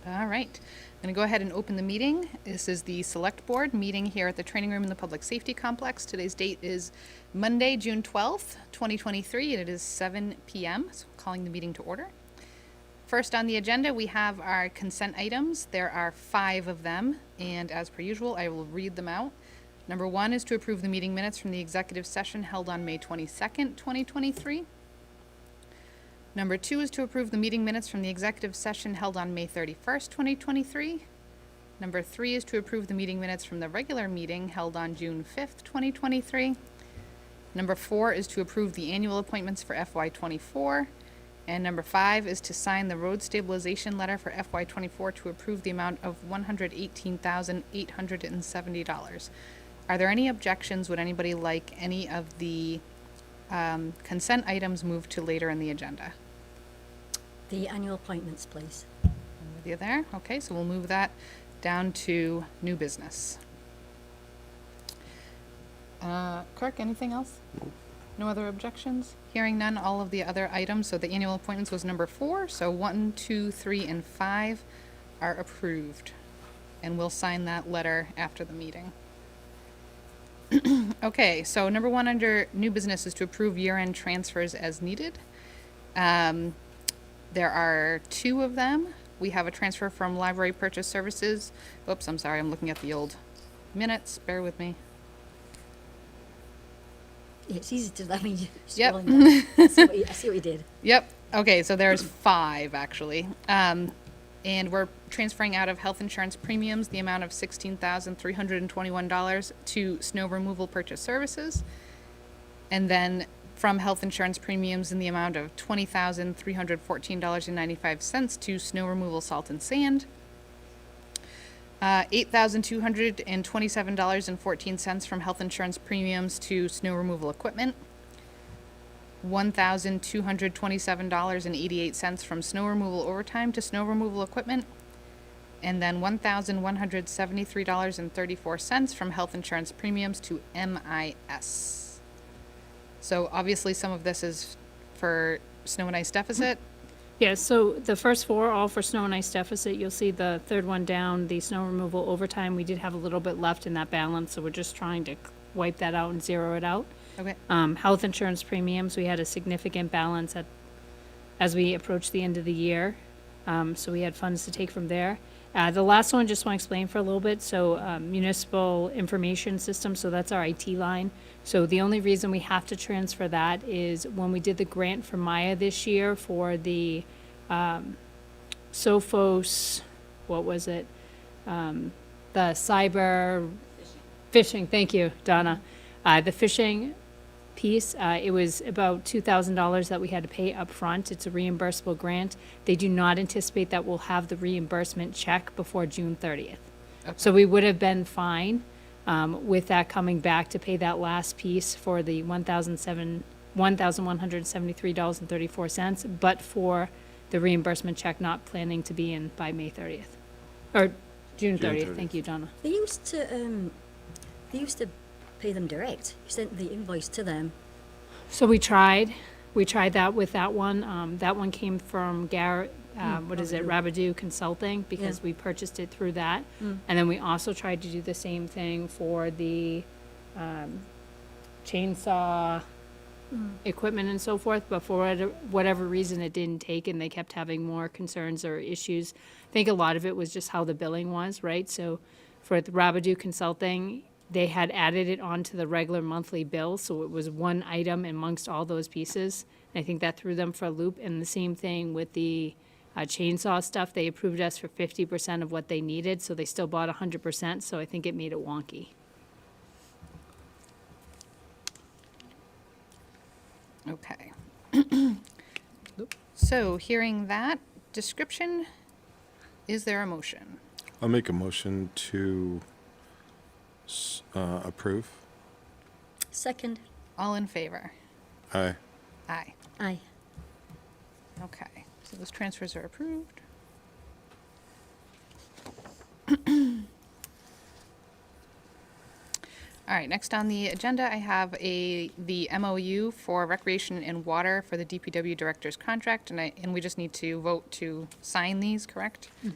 All right. I'm going to go ahead and open the meeting. This is the Select Board meeting here at the Training Room in the Public Safety Complex. Today's date is Monday, June 12th, 2023, and it is 7 p.m., so I'm calling the meeting to order. First on the agenda, we have our consent items. There are 5 of them, and as per usual, I will read them out. Number 1 is to approve the meeting minutes from the executive session held on May 22nd, 2023. Number 2 is to approve the meeting minutes from the executive session held on May 31st, 2023. Number 3 is to approve the meeting minutes from the regular meeting held on June 5th, 2023. Number 4 is to approve the annual appointments for FY24. And number 5 is to sign the road stabilization letter for FY24 to approve the amount of $118,870. Are there any objections? Would anybody like any of the consent items moved to later in the agenda? The annual appointments, please. I'm with you there. Okay, so we'll move that down to new business. Kirk, anything else? No other objections? Hearing none, all of the other items. So the annual appointments was number 4. So 1, 2, 3, and 5 are approved. And we'll sign that letter after the meeting. Okay, so number 1 under new business is to approve year-end transfers as needed. There are 2 of them. We have a transfer from library purchase services. Oops, I'm sorry, I'm looking at the old minutes. Bear with me. It's easy to, I mean, Yep. scrolling down. I see what you did. Yep. Okay, so there's 5 actually. And we're transferring out of health insurance premiums the amount of $16,321 to snow removal purchase services. And then from health insurance premiums in the amount of $20,314.95 to snow removal salt and sand. $8,227.14 from health insurance premiums to snow removal equipment. $1,227.88 from snow removal overtime to snow removal equipment. And then $1,173.34 from health insurance premiums to MIS. So obviously some of this is for snow and ice deficit. Yeah, so the first 4, all for snow and ice deficit. You'll see the third one down, the snow removal overtime. We did have a little bit left in that balance, so we're just trying to wipe that out and zero it out. Okay. Health insurance premiums, we had a significant balance as we approached the end of the year. So we had funds to take from there. The last one, just want to explain for a little bit. So municipal information system, so that's our IT line. So the only reason we have to transfer that is when we did the grant for Maya this year for the Sophos, what was it? The cyber phishing, thank you, Donna. The phishing piece, it was about $2,000 that we had to pay up front. It's a reimbursable grant. They do not anticipate that we'll have the reimbursement check before June 30th. Okay. So we would have been fine with that coming back to pay that last piece for the $1,173.34, but for the reimbursement check not planning to be in by May 30th. Or June 30th. Thank you, Donna. They used to pay them direct. You sent the invoice to them. So we tried that with that one. That one came from Garrett, Rabadoo Consulting, because we purchased it through that. And then we also tried to do the same thing for the chainsaw equipment and so forth, but for whatever reason it didn't take, and they kept having more concerns or issues. I think a lot of it was just how the billing was, right? So for the Rabadoo Consulting, they had added it onto the regular monthly bill, so it was one item amongst all those pieces. And I think that threw them for a loop. And the same thing with the chainsaw stuff. They approved us for 50% of what they needed, so they still bought 100%, so I think it made it wonky. Okay. So hearing that description, is there a motion? I'll make a motion to approve. Second. All in favor? Aye. Aye. Aye. Okay, so those transfers are approved. All right, next on the agenda, I have the MOU for Recreation and Water for the DPW Director's contract, and we just need to vote to sign these, correct? Do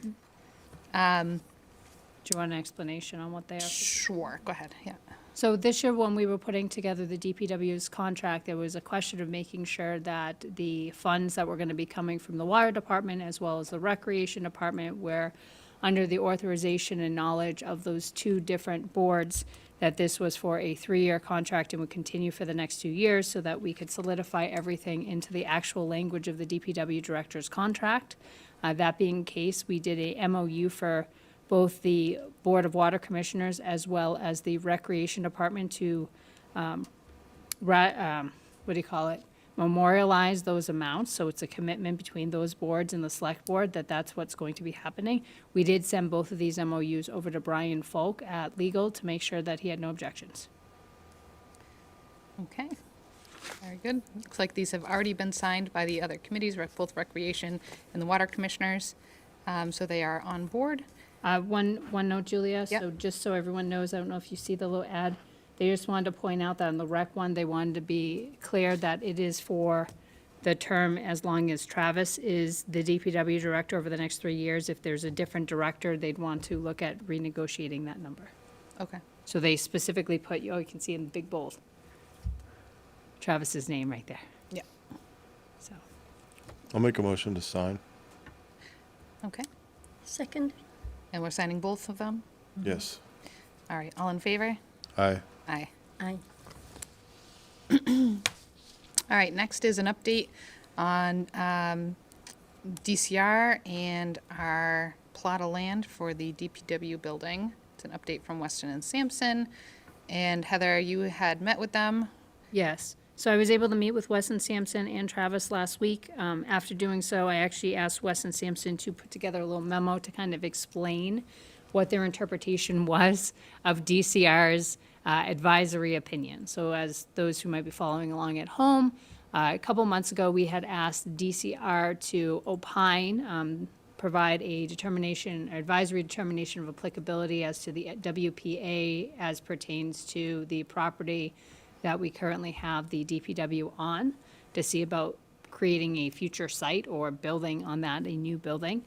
you want an explanation on what they are? Sure, go ahead, yeah. So this year, when we were putting together the DPW's contract, there was a question of making sure that the funds that were going to be coming from the water department as well as the recreation department were under the authorization and knowledge of those two different boards, that this was for a 3-year contract and would continue for the next 2 years so that we could solidify everything into the actual language of the DPW director's contract. That being the case, we did a MOU for both the Board of Water Commissioners as well as the Recreation Department to, memorialize those amounts. So it's a commitment between those boards and the Select Board that that's what's going to be happening. We did send both of these MOUs over to Brian Folk at Legal to make sure that he had no objections. Okay, very good. Looks like these have already been signed by the other committees, both Recreation and the Water Commissioners, so they are on board. One note, Julia, Yep. so just so everyone knows, I don't know if you see the little ad, they just wanted to point out that on the rec one, they wanted to be clear that it is for the term as long as Travis is the DPW director over the next 3 years. If there's a different director, they'd want to look at renegotiating that number. Okay, So they specifically put, oh, you can see in big bold, Travis's name right there, yeah, so. I'll make a motion to sign. okay. Second? And we're signing both of them? Yes. All right, all in favor? Aye. Aye. Aye. All right, next is an update on DCR and our plot of land for the DPW building. It's an update from Weston and Sampson. And Heather, you had met with them. Yes. So I was able to meet with Weston Sampson and Travis last week. After doing so, I actually asked Weston Sampson to put together a little memo to kind of explain what their interpretation was of DCR's advisory opinion. So as those who might be following along at home, a couple months ago, we had asked DCR to opine, provide a determination, advisory determination of applicability as to the WPA as pertains to the property that we currently have the DPW on, to see about creating a future site or building on that, a new building.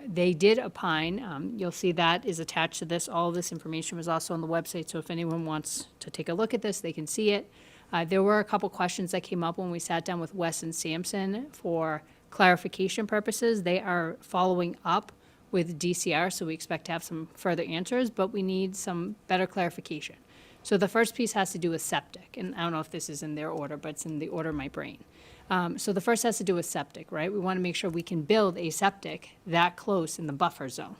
They did opine. You'll see that is attached to this. All of this information was also on the website, so if anyone wants to take a look at this, they can see it. There were a couple questions that came up when we sat down with Wes and Sampson for clarification purposes. They are following up with DCR, so we expect to have some further answers, but we need some better clarification. So the first piece has to do with septic, and I don't know if this is in their order, but it's in the order of my brain. So the first has to do with septic, right? We want to make sure we can build a septic that close in the buffer zone.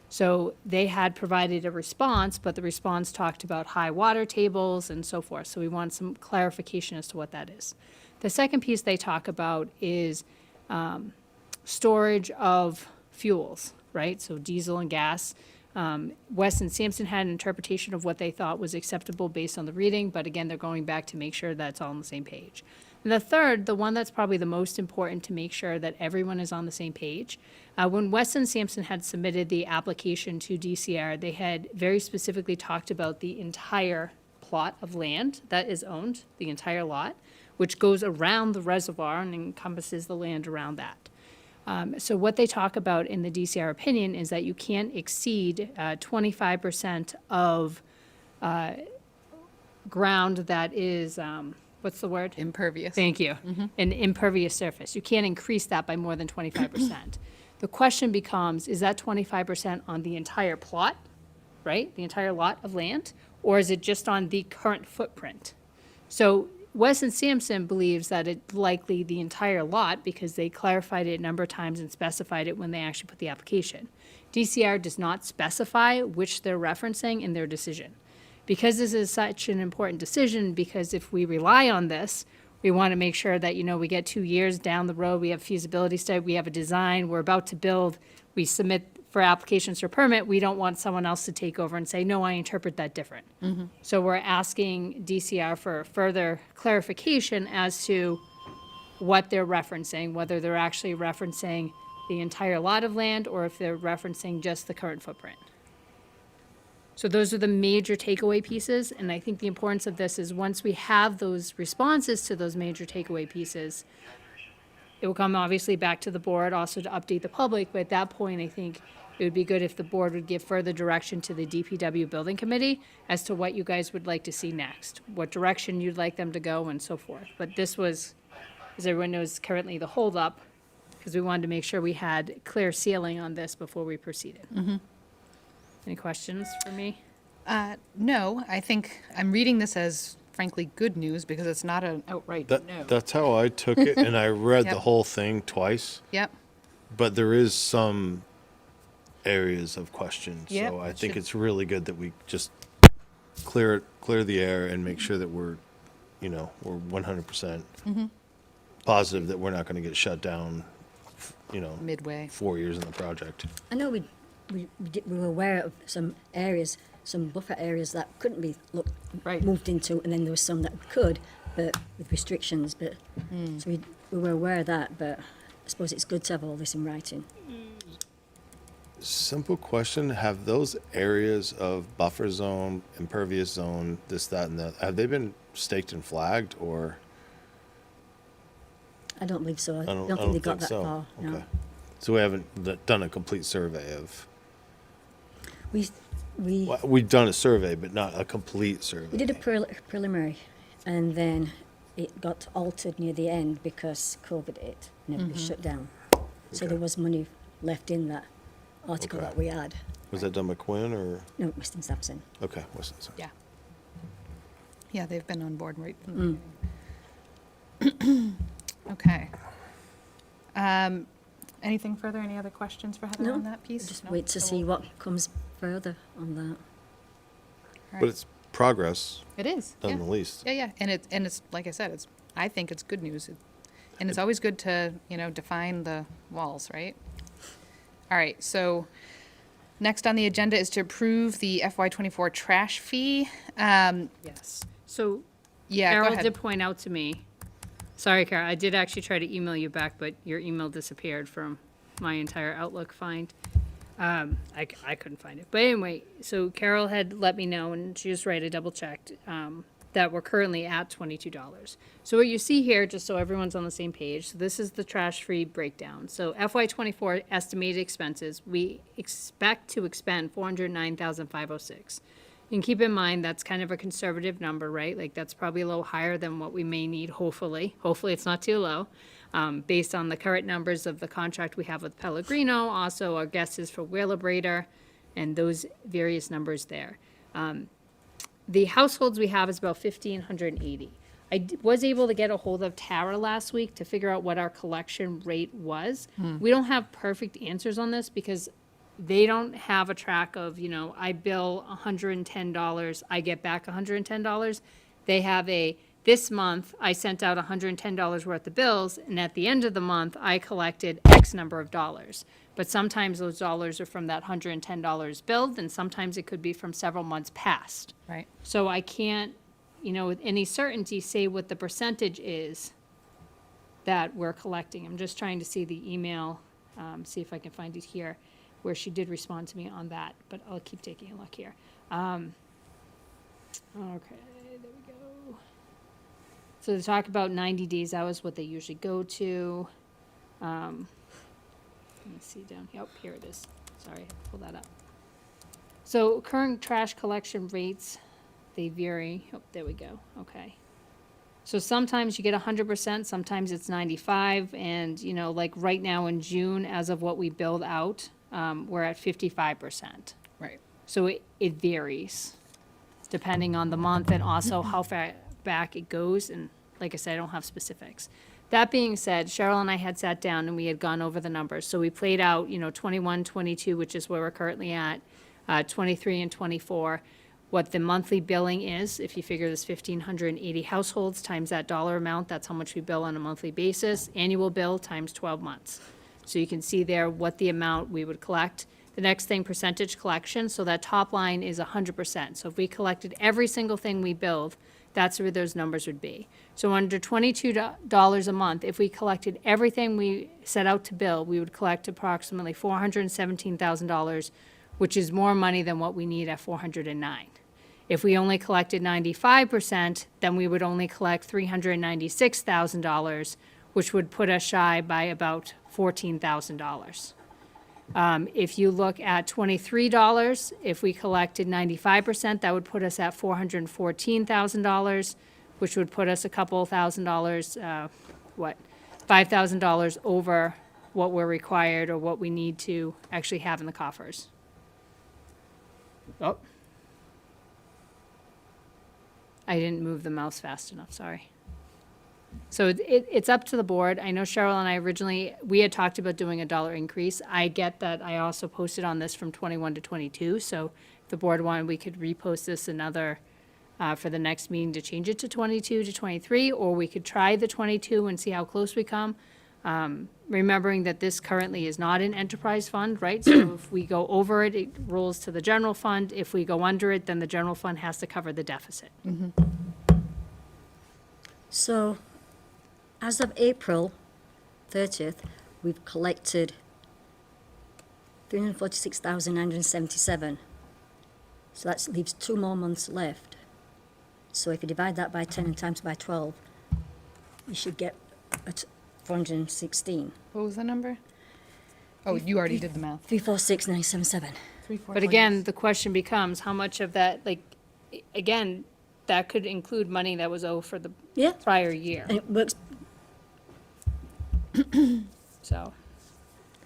So they had provided a response, but the response talked about high water tables and so forth. So we want some clarification as to what that is. The second piece they talk about is storage of fuels, right? So diesel and gas. Wes and Sampson had an interpretation of what they thought was acceptable based on the reading, but again, they're going back to make sure that's all on the same page. And the third, the one that's probably the most important to make sure that everyone is on the same page, when Wes and Sampson had submitted the application to DCR, they had very specifically talked about the entire plot of land that is owned, the entire lot, which goes around the reservoir and encompasses the land around that. So what they talk about in the DCR opinion is that you can't exceed 25% of ground that is, what's the word? Impervious. Thank you. An impervious surface. You can't increase that by more than 25%. The question becomes, is that 25% on the entire plot, right? The entire lot of land? Or is it just on the current footprint? So Wes and Sampson believes that it's likely the entire lot because they clarified it a number of times and specified it when they actually put the application. DCR does not specify which they're referencing in their decision. Because this is such an important decision, because if we rely on this, we want to make sure that, we get 2 years down the road, we have feasibility study, we have a design, we're about to build, we submit for applications for permit, we don't want someone else to take over and say, no, I interpret that different. So we're asking DCR for further clarification as to what they're referencing, whether they're actually referencing the entire lot of land or if they're referencing just the current footprint. So those are the major takeaway pieces, and I think the importance of this is once we have those responses to those major takeaway pieces, it will come obviously back to the board also to update the public, but at that point, I think it would be good if the board would give further direction to the DPW Building Committee as to what you guys would like to see next, what direction you'd like them to go and so forth. But this was, as everyone knows, currently the holdup, because we wanted to make sure we had clear ceiling on this before we proceeded. Any questions for me? No, I think I'm reading this as frankly good news because it's not an outright no. That's how I took it, and I read Yep. the whole thing twice, Yep, but there is some areas of question. Yep, So I it think should- it's really good that we just clear the air and make sure that we're 100% positive that we're not going to get shut down, midway. 4 years in the project. I know we were aware of some areas, some buffer areas that couldn't be Right. moved into, and then there was some that could, but with restrictions. But so we were aware of that. But I suppose it's good to have all this in writing. Simple question: have those areas of buffer zone, impervious zone, this, that, and that, have they been staked and flagged, or? I don't believe so. I don't think don't they got think that so. far. No. Okay. So we haven't done a complete survey of. We Well, we've done a survey, but not a complete survey. we did a preliminary, and then it got altered near the end because COVID hit and everything shut down. So Okay. there was money left in that article Okay. that we had. Was that done by Quinn or? No, Weston Sampson. Okay, Weston. Sorry. Yeah. Yeah, they've been on board right from the beginning. Okay. Anything further? Any other questions for Heather No, on that piece? Just No? wait to So see we'll- what comes further on that. all right. But it's progress, It is, yeah. none the least. Yeah, yeah, and it's, like I said, I think it's good news. And it's always good to, define the walls, right? All right, so next on the agenda is to approve the FY '24 trash fee. Yes. So Yeah, go Carol ahead. did point out to me, sorry, Carol, I did actually try to email you back, but your email disappeared from my entire Outlook find. I couldn't find it. But anyway, so Carol had let me know, and she was right, I double checked, that we're currently at $22. So what you see here, just so everyone's on the same page, so this is the trash-free breakdown. So FY '24 estimated expenses, we expect to expend $409,506. And keep in mind, that's kind of a conservative number, right? Like, that's probably a little higher than what we may need, hopefully. Hopefully, it's not too low, based on the current numbers of the contract we have with Pellegrino, also our guesses for Wheelabrator, and those various numbers there. The households we have is about 1,580. Was able to get a hold of Tara last week to figure out what our collection rate was. We don't have perfect answers on this because they don't have a track of, I bill $110, I get back $110. They have this month, I sent out $110 worth of bills, and at the end of the month, I collected X number of dollars. But sometimes those dollars are from that $110 billed, and sometimes it could be from several months past. Right. So I can't, with any certainty say what the percentage is that we're collecting. I'm just trying to see the email, see if I can find it here, where she did respond to me on that, but I'll keep taking a look here. Okay, there we go. So to talk about 90 days, that was what they usually go to. Let me see down, yep, here it is. Sorry, I had to pull that up. So current trash collection rates, they vary. Oh, there we go, okay. So sometimes you get 100%, sometimes it's 95, and, like right now in June, as of what we build out, we're at 55%. Right. So it varies depending on the month and also how far back it goes. And like I said, I don't have specifics. That being said, Cheryl and I had sat down and we had gone over the numbers. So we played out, 21, 22, which is where we're currently at, 23 and 24, what the monthly billing is. If you figure there's 1,580 households times that dollar amount, that's how much we bill on a monthly basis. Annual bill times 12 months. So you can see there what the amount we would collect. The next thing, percentage collection, so that top line is 100%. So if we collected every single thing we billed, that's where those numbers would be. So under $22 a month, if we collected everything we set out to bill, we would collect approximately $417,000 which is more money than what we need at 409. If we only collected 95%, then we would only collect $396,000, which would put us shy by about $14,000. If you look at $23, if we collected 95%, that would put us at $414,000, which would put us a couple $1,000, $5,000 over what we're required or what we need to actually have in the coffers. Oh. I didn't move the mouse fast enough, sorry. So it's up to the board. I know Cheryl and I originally, we had talked about doing a $1 increase. I get that I also posted on this from 21 to 22, so if the board wanted, we could repost this another, for the next meeting to change it to 22 to 23, or we could try the 22 and see how close we come. Remembering that this currently is not an enterprise fund, right? So if we go over it, it rolls to the general fund. If we go under it, then the general fund has to cover the deficit. So, as of April 30th, we've collected 346,977. So that leaves 2 more months left. So if you divide that by 10 and times by 12, you should get 416. What was the number? Oh, you already did the math. 346,977. But again, the question becomes, how much of that, like, again, that could include money that was owed for the Yeah, prior year. and it works. So,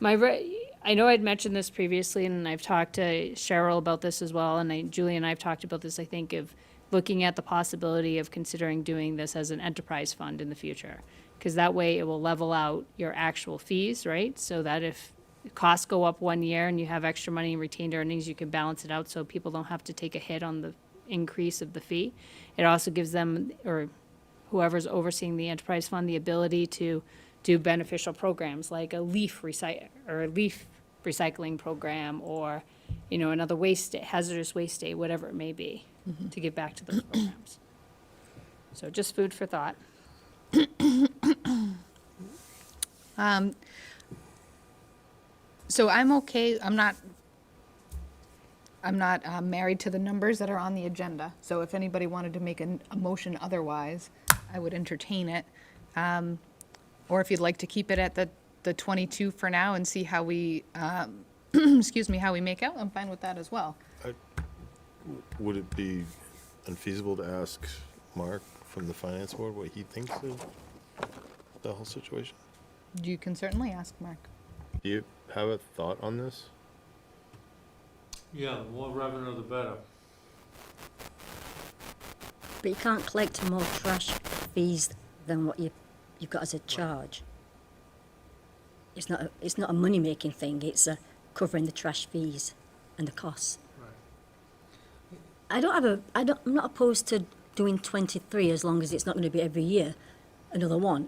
I know I'd mentioned this previously, and I've talked to Cheryl about this as well, and Julie and I have talked about this, I think, of looking at the possibility of considering doing this as an enterprise fund in the future. Because that way it will level out your actual fees, right? So that if costs go up 1 year and you have extra money in retained earnings, you can balance it out so people don't have to take a hit on the increase of the fee. It also gives them, or whoever's overseeing the enterprise fund, the ability to do beneficial programs like a leaf recycling program, or, you know, another waste day, hazardous waste day, whatever it may be, to give back to those programs. So just food for thought. So I'm okay, I'm not married to the numbers that are on the agenda. So if anybody wanted to make a motion otherwise, I would entertain it. Or if you'd like to keep it at the 22 for now and see how we, excuse me, how we make out, I'm fine with that as well. Would it be unfeasible to ask Mark from the finance board what he thinks of the whole situation? You can certainly ask Mark. Do you have a thought on this? Yeah, the more revenue, the better. But you can't collect more trash fees than what you've got as a charge. It's not a money-making thing, it's covering the trash fees and the costs. Right. I'm not opposed to doing 23 as long as it's not going to be every year. Another one.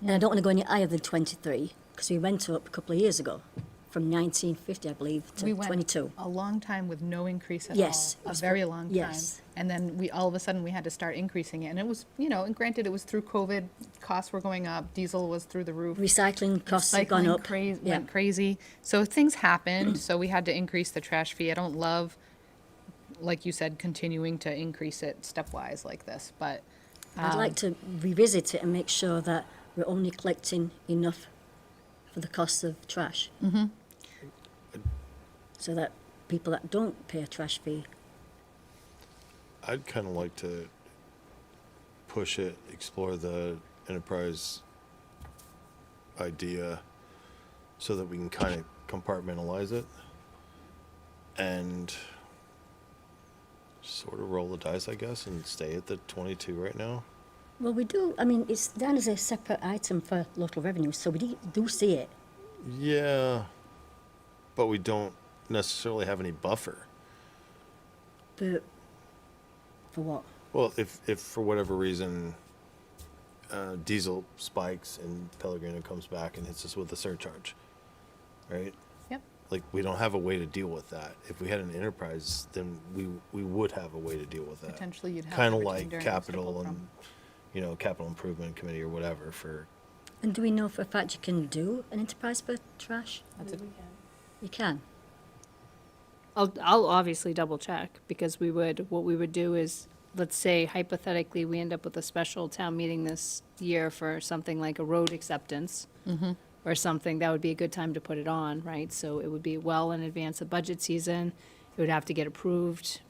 And I don't want to go any higher than 23 because we went up a couple of years ago from 1950, I believe, to We went 22. a long time with no increase at Yes, it all. A was very for- long time. yes. And then all of a sudden, we had to start increasing it. And it was, and granted, it was through COVID, costs were going up, diesel was through the roof. Recycling costs have gone up. Went crazy. So things happened, so we had to increase the trash fee. I don't love, like you said, continuing to increase it stepwise like this, but I'd like to revisit it and make sure that we're only collecting enough for the cost of trash. Mm-hmm. So that people that don't pay a trash fee, I'd kind of like to push it, explore the enterprise idea so that we can kind of compartmentalize it and sort of roll the dice, I guess, and stay at the 22 right now. well, we do, I mean, it's down as a separate item for local revenue, so we do see it. Yeah, but we don't necessarily have any buffer. But for what? Well, if for whatever reason diesel spikes and Pellegrino comes back and hits us with a surcharge, right? yep. Like, we don't have a way to deal with that. If we had an enterprise, then we would have a way to deal with that. Potentially you'd have Kind of the like retained earnings to capital pull and, capital improvement committee or whatever for, And do we know for a fact you can do an enterprise for trash? That's a- You can. I'll obviously double check, because what we would do is, let's say hypothetically, we end up with a special town meeting this year for something like a road acceptance. Or something, that would be a good time to put it on, right? So it would be well in advance of budget season. It would have to get approved,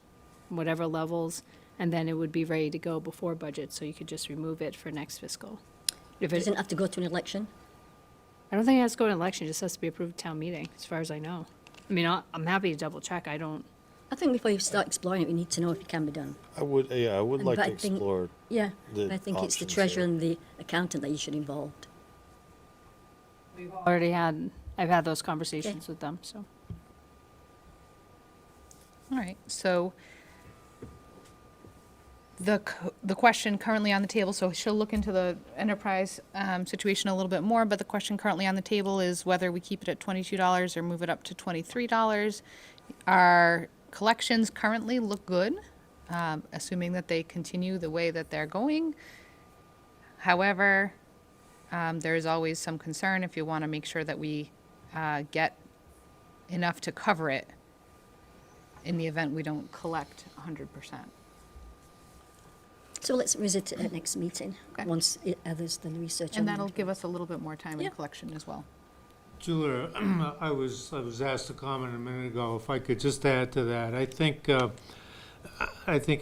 whatever levels, and then it would be ready to go before budget, so you could just remove it for next fiscal. If it, Doesn't have to go to an election. I don't think it has to go to an election, it just has to be approved town meeting, as far as I know. I mean, I'm happy to double check, I don't, I think before you start exploring it, we need to know if it can be done. I would like But to I think- explore. Yeah, The but I think it's the options treasurer there. and the accountant that you should involve. I've had those conversations with them, so. All right, so the question currently on the table, so she'll look into the enterprise situation a little bit more, but the question currently on the table is whether we keep it at $22 or move it up to $23. Our collections currently look good, assuming that they continue the way that they're going. However, there is always some concern if you want to make sure that we get enough to cover it in the event we don't collect 100%. So let's visit it at next meeting, Okay. once others done the research. And on that'll it. give us a little bit more time in Yeah. collection as well. Julia, I was asked a comment a minute ago, if I could just add to that. I think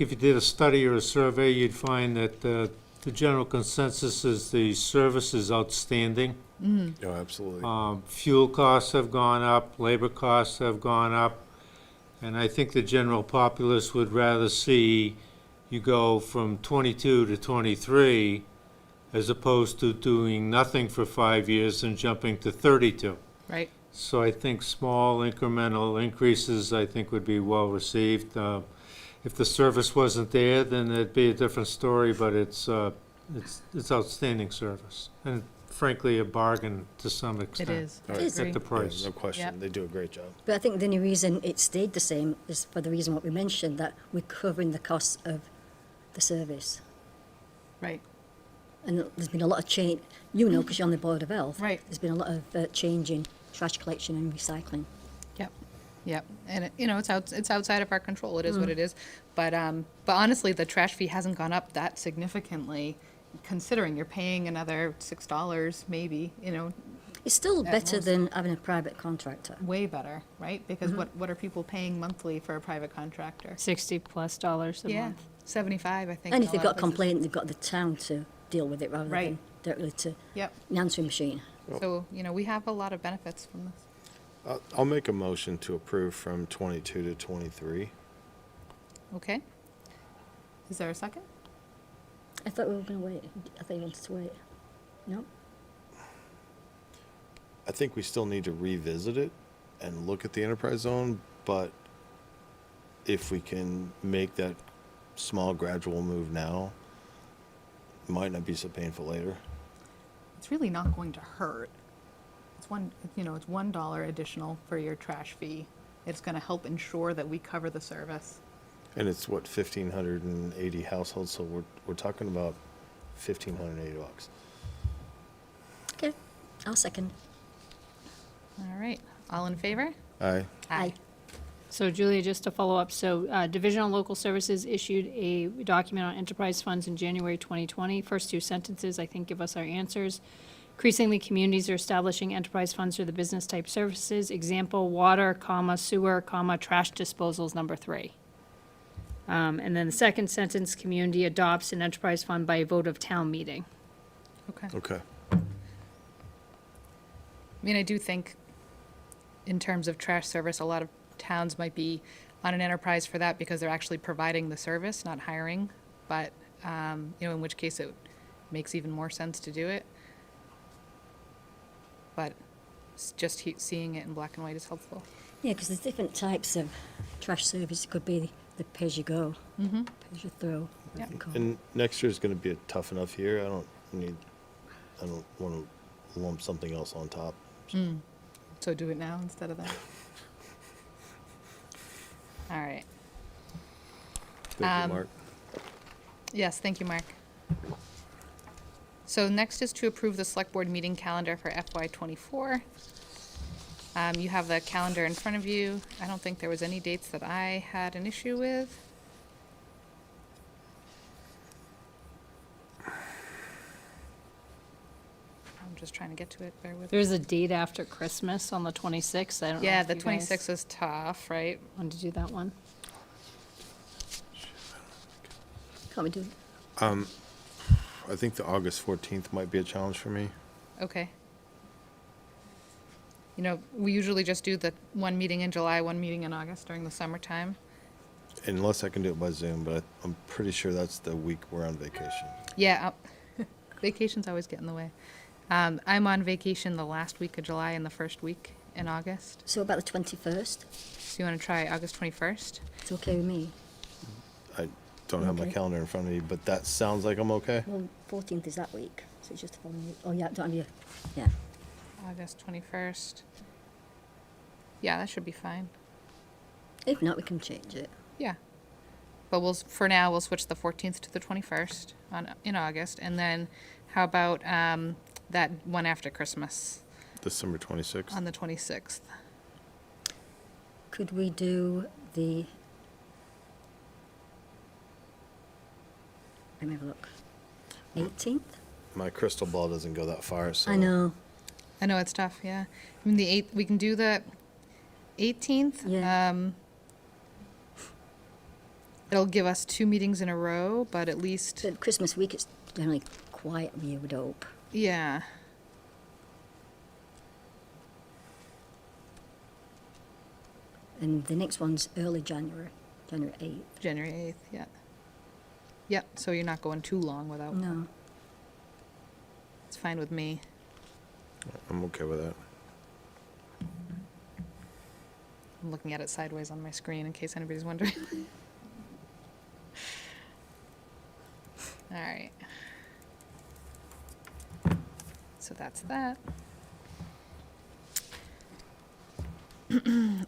if you did a study or a survey, you'd find that the general consensus is the service is outstanding. Oh, absolutely. Fuel costs have gone up, labor costs have gone up, and I think the general populace would rather see you go from 22 to 23 as opposed to doing nothing for 5 years and jumping to 32. Right? So I think small incremental increases, I think, would be well received. If the service wasn't there, then it'd be a different story, but it's outstanding service. And frankly, a bargain to some It extent. is. I It is. agree. At the Yeah, price. no question. Yep. They do a great job. But I think the only reason it stayed the same is for the reason what we mentioned, that we're covering the costs of the service. Right. And there's been a lot of change, you know, because you're on the Board of Health. Right. There's been a lot of change in trash collection and recycling. Yep. Yep. And it's outside of our control. It is what it is. But honestly, the trash fee hasn't gone up that significantly, considering you're paying another $6 maybe, It's still At better most. than having a private contractor. way better, right? Because what are people paying monthly for a private contractor? $60+ a Yeah, month. 75, I think. And in if a they've lot got of a places. complaint, they've got the town to deal with it rather Right. than directly to Yep. an answering machine. So, we have a lot of benefits from this. I'll make a motion to approve from 22 to 23. Okay. Is there a second? I thought we were going to wait. I thought you wanted to wait. No? I think we still need to revisit it and look at the enterprise zone, but if we can make that small gradual move now, it might not be so painful later. It's really not going to hurt. It's it's $1 additional for your trash fee. It's going to help ensure that we cover the service. And it's what, 1,580 households, so we're talking about $1,580. Okay. I'll second. All right. All in favor? Aye. Aye. So Julia, just to follow up, so Division of Local Services issued a document on enterprise funds in January 2020. First two sentences, I think, give us our answers. Increasingly, communities are establishing enterprise funds for the business-type services. Example, water, sewer, trash disposals, number 3. And then the second sentence, community adopts an enterprise fund by a vote of town meeting. Okay. Okay. I do think in terms of trash service, a lot of towns might be on an enterprise for that because they're actually providing the service, not hiring. But, in which case it makes even more sense to do it. But just seeing it in black and white is helpful. Yeah, because there's different types of trash service. It could be the pay-as-you-go, pay-as-you-throw. Yeah. And next year's going to be a tough enough year. I don't want to lump something else on top. So do it now instead of that. All right. Thank you, Mark. Yes, thank you, Mark. So next is to approve the select board meeting calendar for FY '24. You have the calendar in front of you. I don't think there was any dates that I had an issue with. I'm just trying to get to it, bear with me. There's a date after Christmas on the 26th. I don't know Yeah, if the you guys 26th is tough, right? want to do that one. Can't we do, I think the August 14th might be a challenge for me. Okay. You know, we usually just do the one meeting in July, one meeting in August during the summertime. Unless I can do it by Zoom, but I'm pretty sure that's the week we're on vacation. Yeah, vacations always get in the way. I'm on vacation the last week of July and the first week in August. so about the 21st? So you want to try August 21st? It's okay with me. I don't have my Okay. calendar in front of me, but that sounds like I'm okay. Well, 14th is that week, so it's just the following week. Oh, yeah, don't have you, yeah. August 21st. Yeah, that should be fine. If not, we can change it. Yeah. But for now, we'll switch the 14th to the 21st in August. And then how about that one after Christmas December 26th. on the 26th? Could we do the, let me have a look, 18th? My crystal ball doesn't go that far, so. I know, I know it's tough, yeah. I mean, we can do the 18th. Yeah. It'll give us 2 meetings in a row, but at least, but Christmas week it's generally quiet, we would hope. yeah. And the next one's early January, January 8th. January 8th, yeah. Yep, so you're not going too long without, No, it's fine with me. I'm okay with that. I'm looking at it sideways on my screen in case anybody's wondering. All right. So that's that.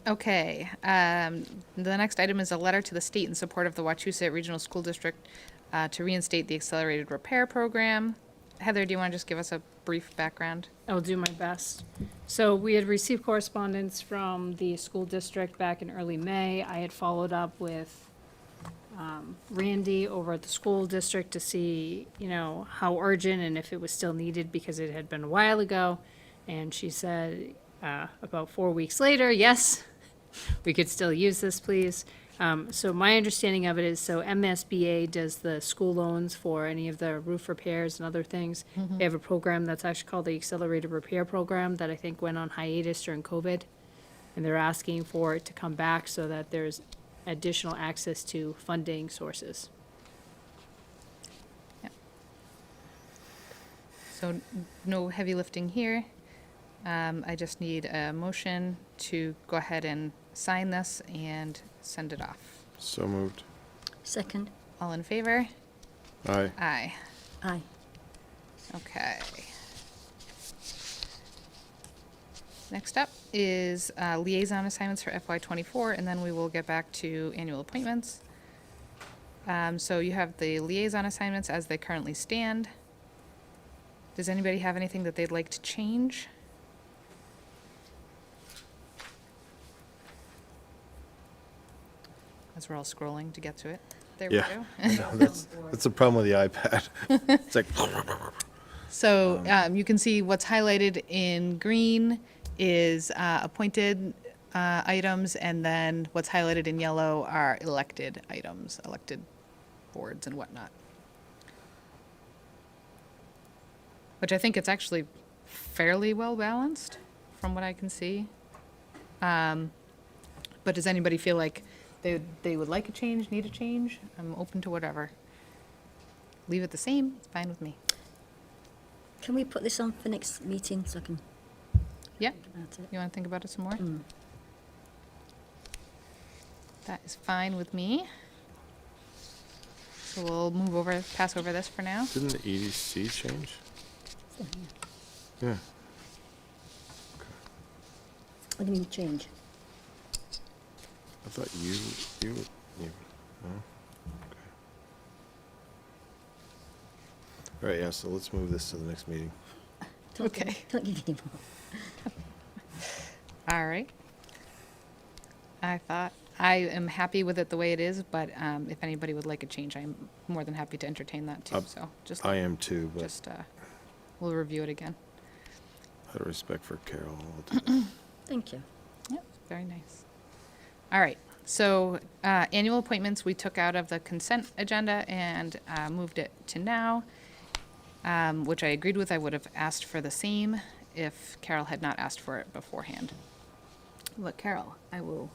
Okay, the next item is a letter to the state in support of the Wachusett Regional School District to reinstate the accelerated repair program. Heather, do you want to just give us a brief background? I'll do my best. So we had received correspondence from the school district back in early May. I had followed up with Randy over at the school district to see, you know, how urgent and if it was still needed because it had been a while ago. And she said, about 4 weeks later, yes, we could still use this, please. So my understanding of it is, so MSBA does the school loans for any of the roof repairs and other things. They have a program that's actually called the Accelerated Repair Program that I think went on hiatus during COVID. And they're asking for it to come back so that there's additional access to funding sources. So no heavy lifting here. I just need a motion to go ahead and sign this and send it off. So moved. second, All in favor? Aye. Aye. aye. Okay. Next up is liaison assignments for FY '24, and then we will get back to annual appointments. So you have the liaison assignments as they currently stand. Does anybody have anything that they'd like to change? As we're all scrolling to get to it. There we Yeah. go. I know, that's the problem with the iPad. It's like, So you can see what's highlighted in green is appointed items, and then what's highlighted in yellow are elected items, elected boards and whatnot. Which I think it's actually fairly well balanced from what I can see. But does anybody feel like they would like a change, need a change? I'm open to whatever. Leave it the same, it's fine with me. Can we put this on for next meeting so I can Yeah, think about it? you want to think about it some more? Mm. That is fine with me. So we'll pass over this for now. didn't the EDC change? So, yeah. Yeah. What do you mean change? I thought you, no? Okay. All right, yeah, so let's move this to the next meeting. Don't Okay. Don't give any more. All right. I am happy with it the way it is, but if anybody would like a change, I'm more than happy to entertain that too. So just, I am too, but just, we'll review it again. out of respect for Carol, Thank you. Yep, very nice. All right, so annual appointments, we took out of the consent agenda and moved it to now, which I agreed with. I would have asked for the same if Carol had not asked for it beforehand. But Carol, I will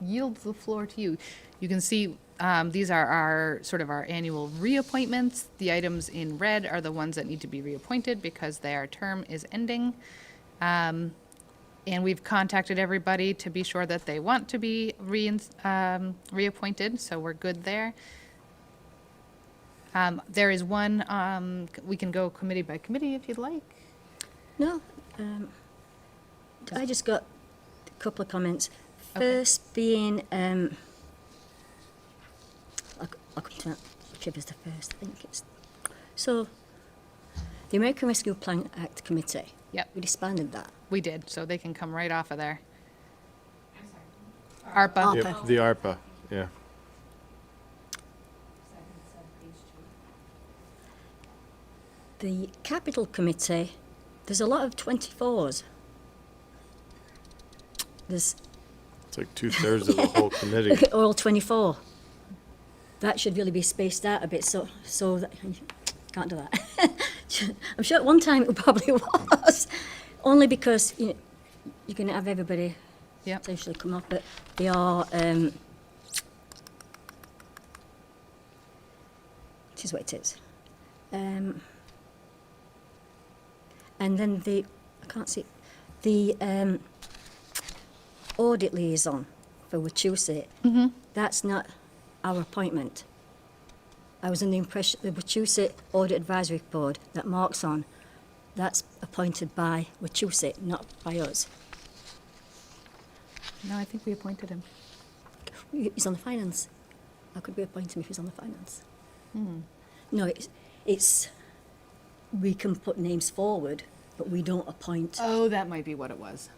yield the floor to you. You can see these are our sort of our annual reappointments. The items in red are the ones that need to be reappointed because their term is ending. And we've contacted everybody to be sure that they want to be reappointed, so we're good there. There is one, we can go committee by committee if you'd like. No, I just got a couple of comments. Okay. First being, I'll come to that, whichever's the first, I think it's, so, the American Rescue Plan Act Committee. Yep. We disbanded that. We did, so they can come right off of there. ARPA. Okay. Yep, the ARPA, yeah. The Capital Committee, there's a lot of 24s. There's It's like 2/3 of the whole committee. all 24. That should really be spaced out a bit, so that, can't do that. I'm sure at one time it probably was, only because you're going to have everybody Yep. potentially come up, but they are, it is what it is. And then I can't see, the audit liaison for Wachusett, that's not our appointment. I was under the impression the Wachusett Audit Advisory Board that Mark's on, that's appointed by Wachusett, not by us. No, I think we appointed him. He's on the finance. How could we appoint him if he's on the finance? No, it's we can put names forward, but we don't appoint. Oh, that might be what it was.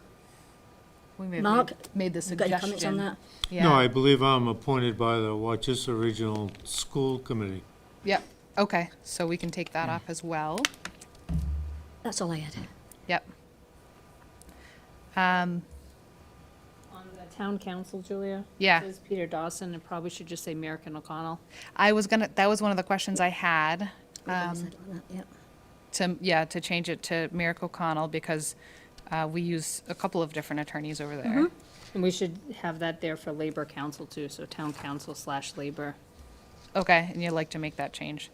We may have Mark, made the you got suggestion. any comments on that? Yeah. No, I believe I'm appointed by the Rochester Regional School Committee. Yep, okay, so we can take that off as well. That's all I had. Yep. On the town council, Julia? Yeah. It says Peter Dawson, and probably should just say Merrick and O'Connell. That was one of the questions I had, I said on that, yep. to change it to Merrick O'Connell because we use a couple of different attorneys over there. And we should have that there for Labor Council too, so town council / labor. Okay, and you'd like to make that change?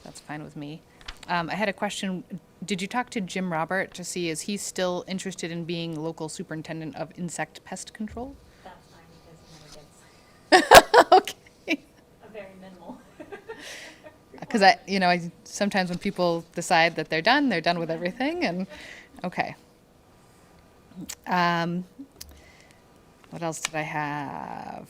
That's fine with me. I had a question. Did you talk to Jim Robert to see, is he still interested in being local superintendent of insect pest control? That's fine because it never gets Okay. a very minimal. Because sometimes when people decide that they're done with everything, and, okay. What else did I have?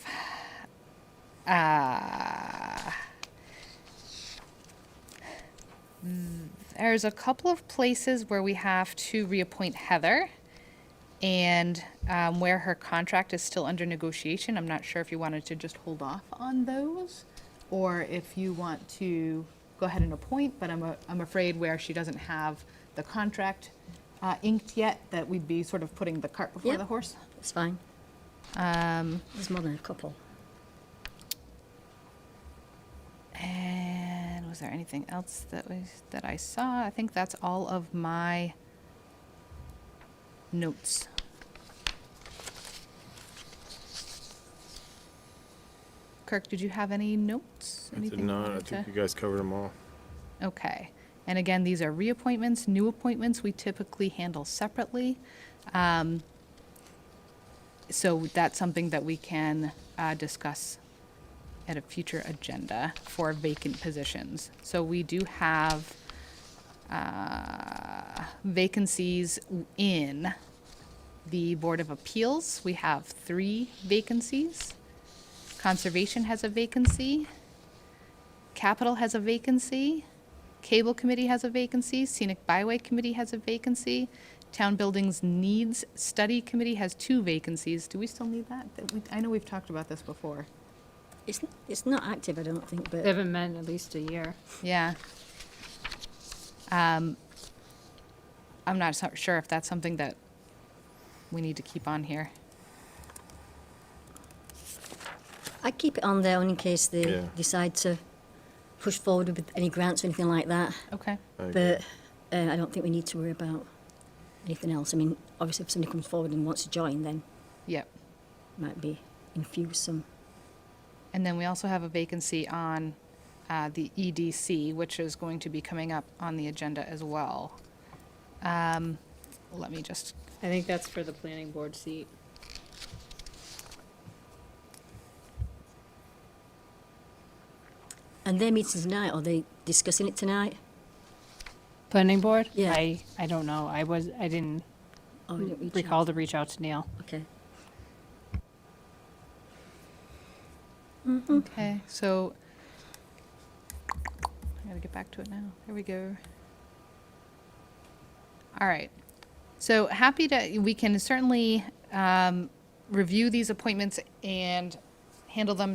There's a couple of places where we have to reappoint Heather, and where her contract is still under negotiation. I'm not sure if you wanted to just hold off on those, or if you want to go ahead and appoint, but I'm afraid where she doesn't have the contract inked yet, that we'd be sort of putting the cart before Yep. the horse. It's fine. There's more than a couple. And was there anything else that I saw? I think that's all of my notes. Kirk, did you have any notes? I did Anything you not, I wanted think to- you guys covered them all. Okay. And again, these are reappointments. New appointments we typically handle separately. So that's something that we can discuss at a future agenda for vacant positions. So we do have vacancies in the Board of Appeals. We have 3 vacancies. Conservation has a vacancy. Capital has a vacancy. Cable Committee has a vacancy. Scenic Byway Committee has a vacancy. Town Buildings Needs Study Committee has 2 vacancies. Do we still need that? I know we've talked about this before. It's not active, I don't think, They but haven't met in at least a year. Yeah. I'm not sure if that's something that we need to keep on here. I'd keep it on there only in case they Yeah. decide to push forward with any grants or anything like that. Okay. I agree. But I don't think we need to worry about anything else. I mean, obviously, if somebody comes forward and wants to join, then Yep. might be infuse some. And then we also have a vacancy on the EDC, which is going to be coming up on the agenda as well. Let me just, I think that's for the planning board seat. And their meetings tonight, are they discussing it tonight? Planning board? Yeah. I don't know. I didn't Or we don't reach out? recall to reach out to Neil. Okay. okay, so, I gotta get back to it now. There we go. All right. So happy to, we can certainly review these appointments and handle them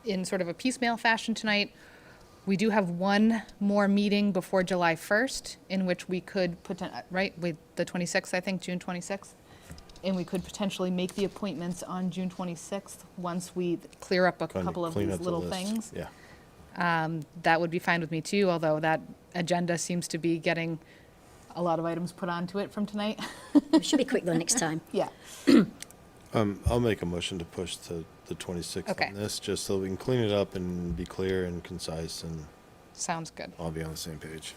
in sort of a piecemeal fashion tonight. We do have one more meeting before July 1st, in which we could put, right, with the 26th, I think, June 26th. And we could potentially make the appointments on June 26th, once we clear up a Kind couple of clean these up the little list. things. Yeah. That would be fine with me too, although that agenda seems to be getting a lot of items put onto it from tonight. We should be quick though next time. Yeah. I'll make a motion to push to the 26th Okay. on this, just so we can clean it up and be clear and concise and Sounds good. all be on the same page.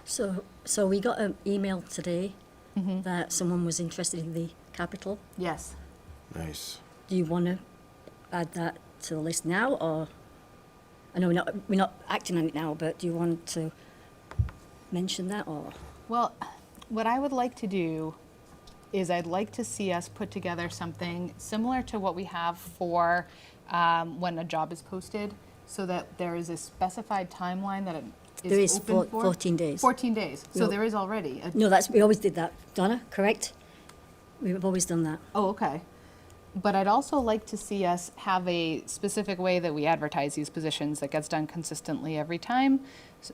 So we got an email today that someone was interested in the capital. Yes. Nice. Do you want to add that to the list now, or? I know we're not acting on it now, but do you want to mention that, or? Well, what I would like to do is I'd like to see us put together something similar to what we have for when a job is posted, so that there is a specified timeline that it There is is open for. 14 days. 14 days. So No. there is already. No, we always did that. Donna, correct? We've always done that. Oh, okay. But I'd also like to see us have a specific way that we advertise these positions that gets done consistently every time.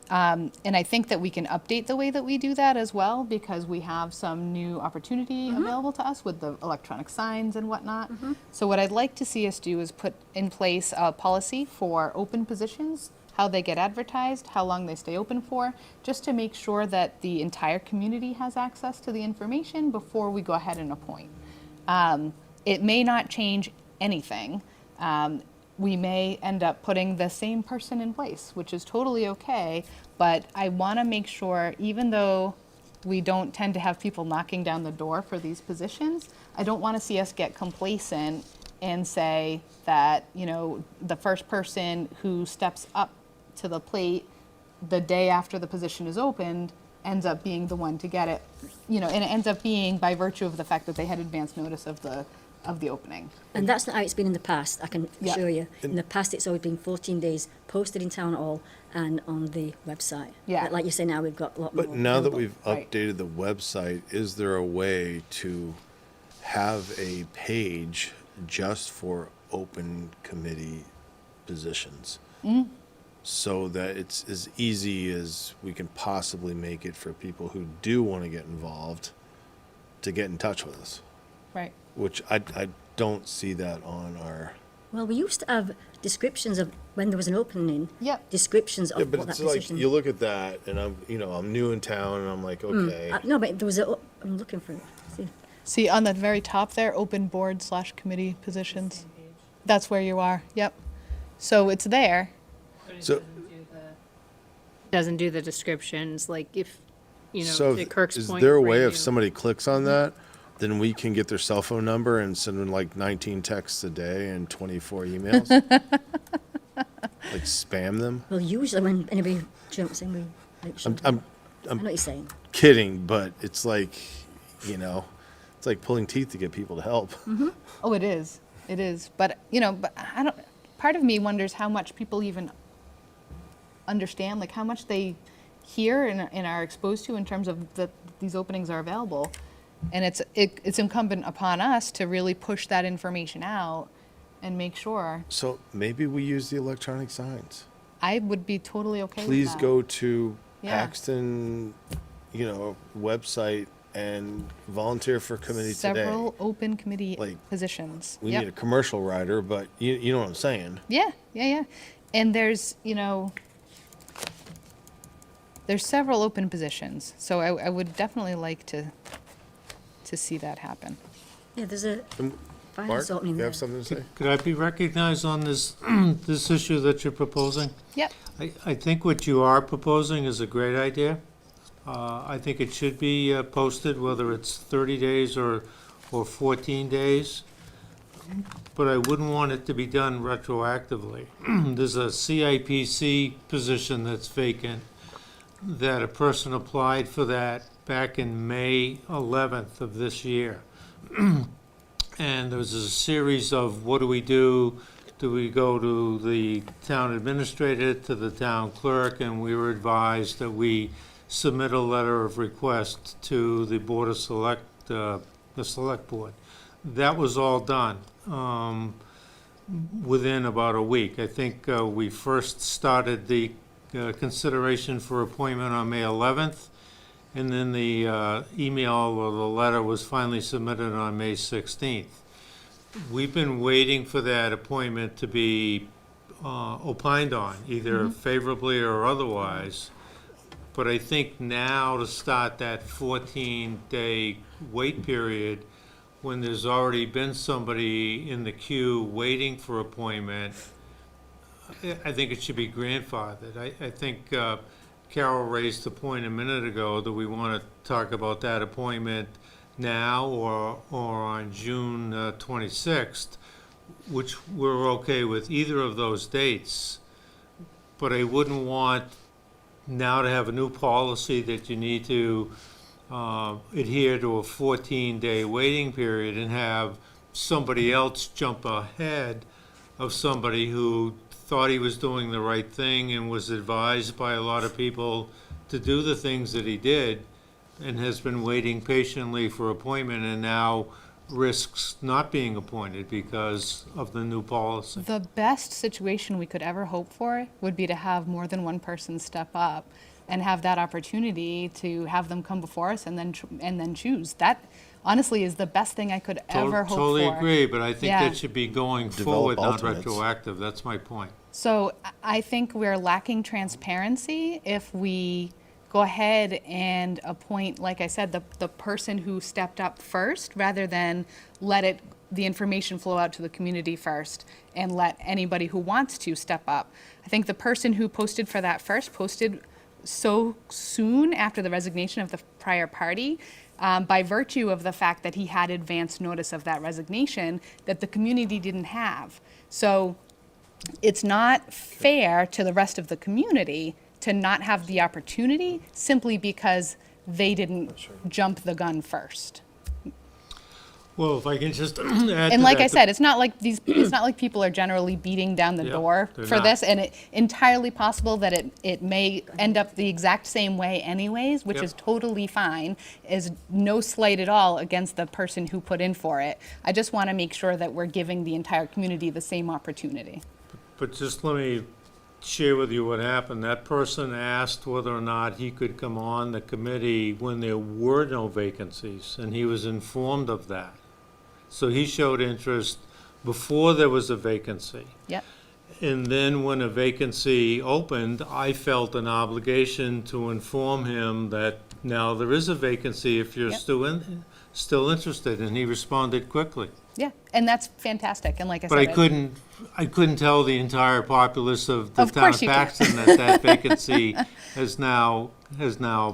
And I think that we can update the way that we do that as well, because we have some new opportunity available to us with the electronic signs and whatnot. So what I'd like to see us do is put in place a policy for open positions, how they get advertised, how long they stay open for, just to make sure that the entire community has access to the information before we go ahead and appoint. It may not change anything. We may end up putting the same person in place, which is totally okay, but I want to make sure, even though we don't tend to have people knocking down the door for these positions, I don't want to see us get complacent and say that, you know, the first person who steps up to the plate the day after the position is opened ends up being the one to get it, you know, and it ends up being by virtue of the fact that they had advance notice of the opening. And that's not how it's been in the past, I can Yeah. assure you. In the past, it's always been 14 days posted in Town Hall and on the website. Yeah. But like you say, now we've got a lot more. But now that available. we've Right. updated the website, is there a way to have a page just for open committee positions? So that it's as easy as we can possibly make it for people who do want to get involved to get in touch with us, Right. which I don't see that on our. Well, we used to have descriptions of when there was an opening. Yep. Descriptions Yeah, of but what that it's like, position. you look at that and I'm new in town and I'm like, okay. No, but there was a. I'm looking for it. See. See, on the very top there, open board/committee positions. That's where you are. Yep. So it's there. So, Doesn't do the descriptions, like if, you know, so to Kirk's is point. there a where way you- if somebody clicks on that, then we can get their cell phone number and send them like 19 texts a day and 24 emails? Like spam them? Well, usually when anybody jumps in, we make sure. I'm I know what you're saying. kidding, but it's like, it's like pulling teeth to get people to help. Oh, it is. It is. But, you know, but I don't, part of me wonders how much people even understand, like how much they hear and are exposed to in terms of that these openings are available. And it's incumbent upon us to really push that information out and make sure. So maybe we use the electronic signs. I would be totally okay with that. Please go to Yeah. Paxton, website and volunteer for committee today. Several open committee Like, positions. We Yep. need a commercial writer, but you know what I'm saying. Yeah, yeah, yeah. And there's several open positions. So I would definitely like to see that happen. Yeah, there's a Mark, finance opening you there. have something to say? Could I be recognized on this, this issue that you're proposing? Yep. I think what you are proposing is a great idea. I think it should be posted, whether it's 30 days or 14 days. But I wouldn't want it to be done retroactively. There's a CIPC position that's vacant, that a person applied for that back in May 11th of this year. And there was a series of, what do we do? Do we go to the town administrator, to the town clerk? And we were advised that we submit a letter of request to the Board of the Select Board. That was all done within about a week. I think we first started the consideration for appointment on May 11th, and then the email or the letter was finally submitted on May 16th. We've been waiting for that appointment to be opined on, either favorably or otherwise. But I think now to start that 14-day wait period, when there's already been somebody in the queue waiting for appointment, I think it should be grandfathered. I think Carol raised the point a minute ago that we want to talk about that appointment now or on June 26th, which we're okay with either of those dates. But I wouldn't want now to have a new policy that you need to adhere to a 14-day waiting period and have somebody else jump ahead of somebody who thought he was doing the right thing and was advised by a lot of people to do the things that he did and has been waiting patiently for appointment and now risks not being appointed because of the new policy. The best situation we could ever hope for would be to have more than one person step up and have that opportunity to have them come before us and then choose. That honestly is the best thing I could ever hope for. Totally agree, but I think Yeah. that should be going Develop forward, not alternates. retroactive. That's my point. So I think we're lacking transparency if we go ahead and appoint, like I said, the person who stepped up first, rather than let the information flow out to the community first and let anybody who wants to step up. I think the person who posted for that first posted so soon after the resignation of the prior party, by virtue of the fact that he had advance notice of that resignation that the community didn't have. So it's not fair to the rest of the community to not have the opportunity simply because they didn't jump the gun first. Well, if I can just add to that. And like I said, it's not like it's not like people are generally beating down the Yeah, door they're for not. this, and it's entirely possible that it may end up the exact same way anyways, which Yep. is totally fine, is no slight at all against the person who put in for it. I just want to make sure that we're giving the entire community the same opportunity. But just let me share with you what happened. That person asked whether or not he could come on the committee when there were no vacancies, and he was informed of that. So he showed interest before there was a vacancy. Yep. And then when a vacancy opened, I felt an obligation to inform him that now there is a vacancy if you're Yep. still interested, and he responded quickly. Yeah, and that's fantastic. And like I But said, I couldn't tell the entire populace of the Of town course of you can't. Paxton that vacancy has now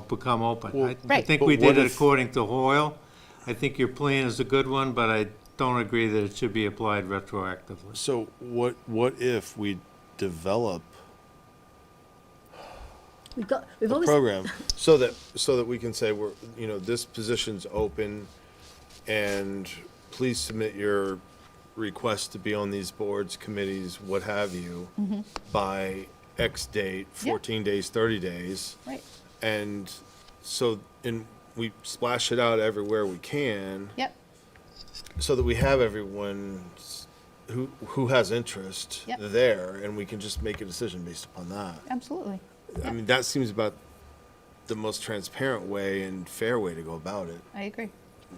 become open. I Right. think But we what did it if- according to Hoyle. I think your plan is a good one, but I don't agree that it should be applied retroactively. So what if we develop We've a always program so that we can say this position's open and please submit your request to be on these boards, committees, what have you, by X date, 14 days, 30 days. right. And so, we splash it out everywhere we can, Yep, so that we have everyone who has interest Yep. there, and we can just make a decision based upon that. absolutely. I mean, that seems about the most transparent way and fair way to go about it. I agree.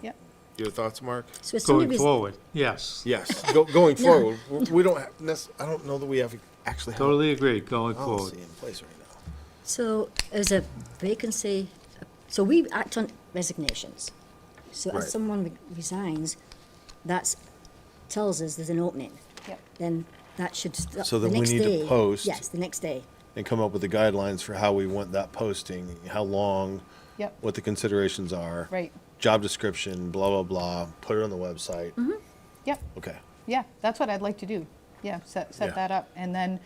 Yep. Your thoughts, Mark? So if somebody Going was, forward, yes. Yes, going forward, we don't have, I don't know that we actually have Totally agree, going a forward. policy in place right now. so as a vacancy, so we act on resignations. So Right. as someone resigns, that's, tells us there's an opening. Yep. Then that should, So the then we next need to day. post. Yes, the next day. And come up with the guidelines for how we want that posting, how long, Yep. what the considerations are. Right. Job description, blah, blah, blah, put it on the website. Yep. Okay. Yeah, that's what I'd like to do. Yeah, set Yeah. that up. And then,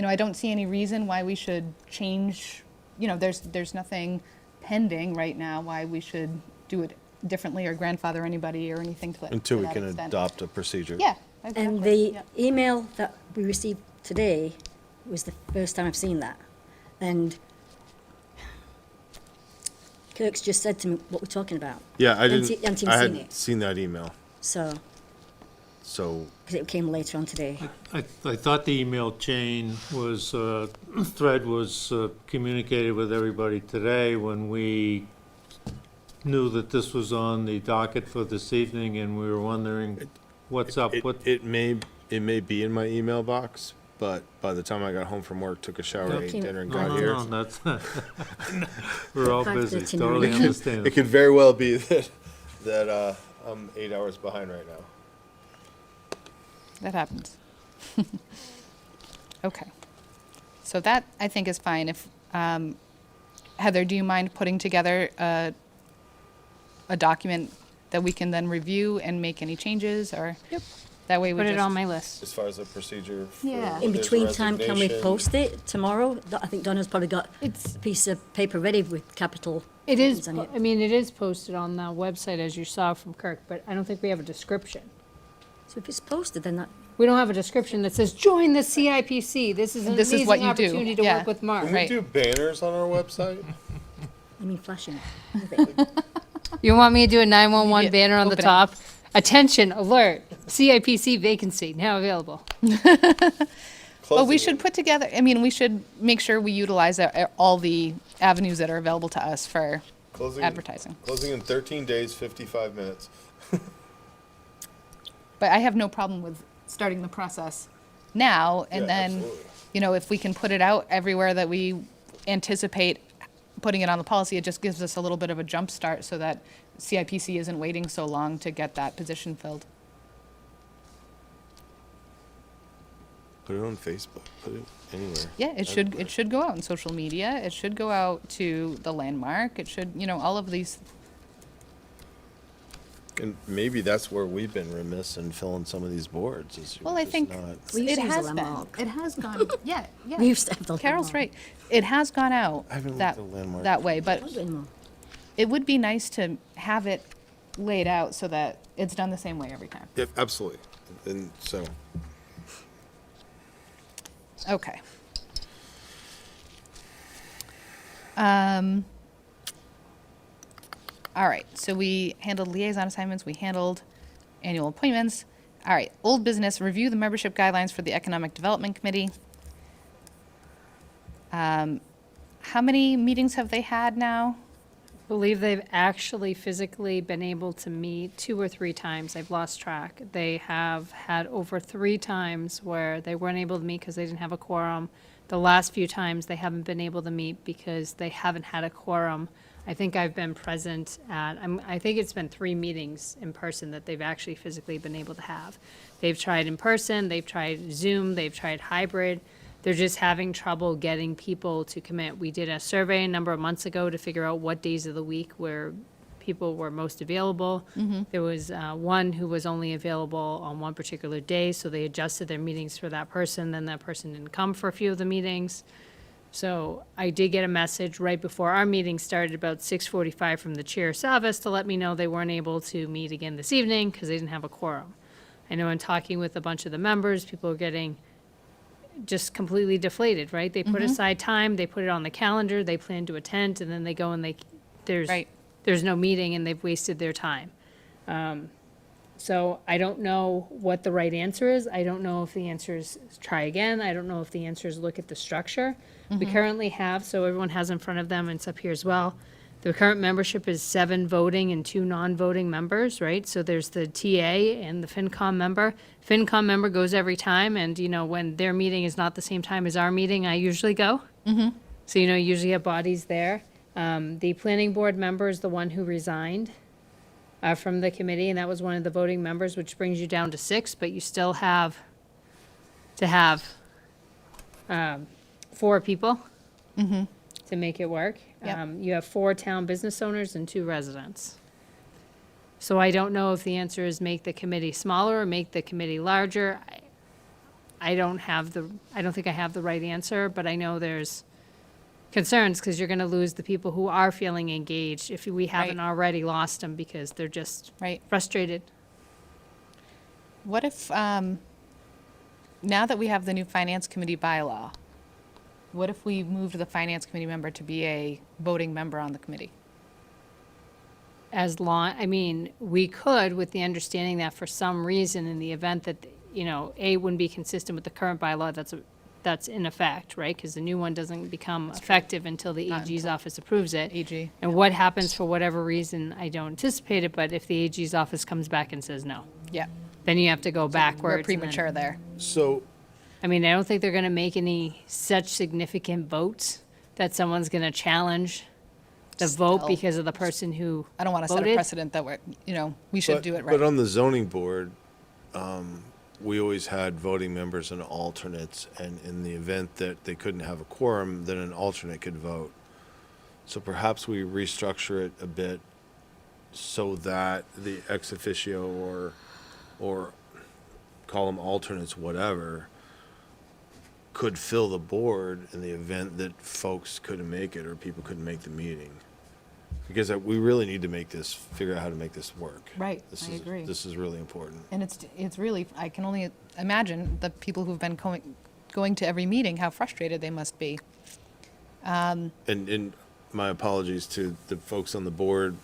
I don't see any reason why we should change, there's nothing pending right now why we should do it differently or grandfather anybody or anything to that Until to we that can extent. adopt a procedure. Yeah, And exactly. the Yep. email that we received today was the first time I've seen that. And Kirk's just said to me what we're talking about. Yeah, I Hadn't didn't, hadn't even I seen hadn't it. seen that email, So, so, because it came later on today. I thought the email chain was, thread was communicated with everybody today when we knew that this was on the docket for this evening, and we were wondering what's up, what. it may be in my email box, but by the time I got home from work, took a shower, No, ate dinner, and No, got no, here. no, that's, we're all busy, 5:39. totally It understandable. could very well be that I'm 8 hours behind right now. That happens. Okay. So that, I think, is fine. If, Heather, do you mind putting together a document that we can then review and make any changes, or? Yep. That way we Put just. it on my list. As far as the procedure for Yeah. when In there's a between time, can we resignation. post it tomorrow? I think Donna's probably got It's, a piece of paper ready with capital. it is, letters on it. I mean, it is posted on the website, as you saw from Kirk, but I don't think we have a description. So if it's posted, then that, We don't have a description that says, join the CIPC. This is an This is what amazing you do. opportunity to Yeah. work with Mark. Can we Right. do banners on our website? I mean, flashing. You want me to do a 911 Immediate banner on the opening. top? Attention, alert, CIPC vacancy now available. Well, we Closing should in- put together, we should make sure we utilize all the avenues that are available to us for closing- advertising. Closing in 13 days, 55 minutes. But I have no problem with starting the process now, and Yeah, then, absolutely. if we can put it out everywhere that we anticipate putting it on the policy, it just gives us a little bit of a jump start so that CIPC isn't waiting so long to get that position filled. Put it on Facebook, put it anywhere. Yeah, it should go out on social media, it should go out to the landmark, it should, all of these, And maybe that's where we've been remiss in filling some of these boards, is well, we're I just think not- We used it to use a has been, landmark. it has gone, yeah. we used to have the. Carol's landmark. right, it has gone out I haven't looked that, at the landmark. that way, but Not anymore. it would be nice to have it laid out so that it's done the same way every time. Yeah, absolutely. And so, Okay. All right, so we handled liaison assignments, we handled annual appointments. All right, old business, review the membership guidelines for the Economic Development Committee. How many meetings have they had now? Believe they've actually physically been able to meet 2 or 3 times. I've lost track. They have had over 3 times where they weren't able to meet because they didn't have a quorum. The last few times, they haven't been able to meet because they haven't had a quorum. I think I've been present at, I think it's been 3 meetings in person that they've actually physically been able to have. They've tried in person, they've tried Zoom, they've tried hybrid. They're just having trouble getting people to commit. We did a survey a number of months ago to figure out what days of the week where people were most available. There was one who was only available on one particular day, so they adjusted their meetings for that person. Then that person didn't come for a few of the meetings. So I did get a message right before our meeting started, about 6:45, from the chair Savas to let me know they weren't able to meet again this evening because they didn't have a quorum. I know in talking with a bunch of the members, people are getting just completely deflated, right? They put aside time, they put it on the calendar, they plan to attend, and then they go and Right. there's no meeting and they've wasted their time. So I don't know what the right answer is. I don't know if the answer is try again. I don't know if the answer is look at the structure. We currently have, so everyone has in front of them, and it's up here as well. The current membership is 7 voting and 2 non-voting members, right? So there's the TA and the FinCom member. FinCom member goes every time, and, when their meeting is not the same time as our meeting, I usually go. So, you usually have bodies there. The planning board member is the one who resigned from the committee, and that was one of the voting members, which brings you down to 6, but you still have to have 4 people to make it work. Yep. You have 4 town business owners and 2 residents. So I don't know if the answer is make the committee smaller or make the committee larger. I don't think I have the right answer, but I know there's concerns because you're going to lose the people who are feeling engaged if we haven't already lost them because they're just Right. frustrated. What if, now that we have the new finance committee bylaw, what if we moved the finance committee member to be a voting member on the committee? We could with the understanding that for some reason in the event that, A, wouldn't be consistent with the current bylaw that's in effect, right? Because the new one doesn't become effective until the Not AG's until- office approves it. AG. And what happens for whatever reason, I don't anticipate it, but if the AG's office comes back and says no, Yeah. then you have to go backwards. We're and then- premature there. So, I don't think they're gonna make any such significant votes that someone's gonna challenge the vote Still. because of the person who I don't want to set a voted. precedent that we should do it right. But on the zoning board, we always had voting members and alternates, and in the event that they couldn't have a quorum, then an alternate could vote. So perhaps we restructure it a bit so that the ex officio or call them alternates, whatever, could fill the board in the event that folks couldn't make it or people couldn't make the meeting. Because we really need to figure out how to make this work. Right, This I is- agree. This is really important. And it's really, I can only imagine the people who've been going to every meeting, how frustrated they must be. And my apologies to the folks on the board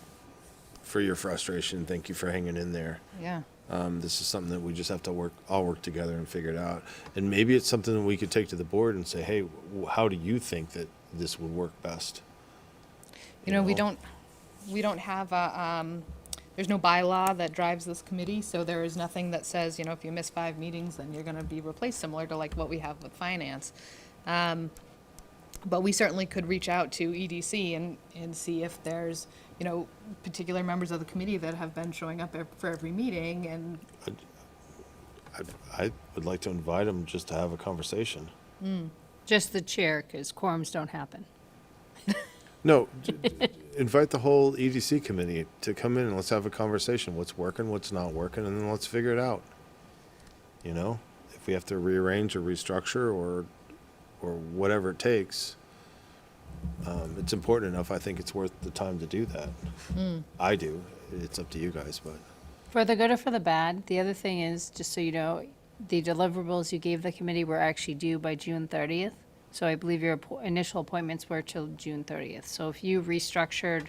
for your frustration. Thank you for hanging in there. Yeah. This is something that we just have to all work together and figure it out. And maybe it's something that we could take to the board and say, hey, how do you think that this would work best? We don't have there's no bylaw that drives this committee, so there is nothing that says, if you miss 5 meetings, then you're going to be replaced, similar to like what we have with finance. But we certainly could reach out to EDC and see if there's, particular members of the committee that have been showing up for every meeting, and I would like to invite them just to have a conversation. Just the chair, because quorums don't happen. No, invite the whole EDC committee to come in and let's have a conversation. What's working, what's not working, and then let's figure it out. If we have to rearrange or restructure or whatever it takes, it's important enough. I think it's worth the time to do that. I do. It's up to you guys, but For the good or for the bad, the other thing is, just so you know, the deliverables you gave the committee were actually due by June 30th. So I believe your initial appointments were till June 30th. So if you restructured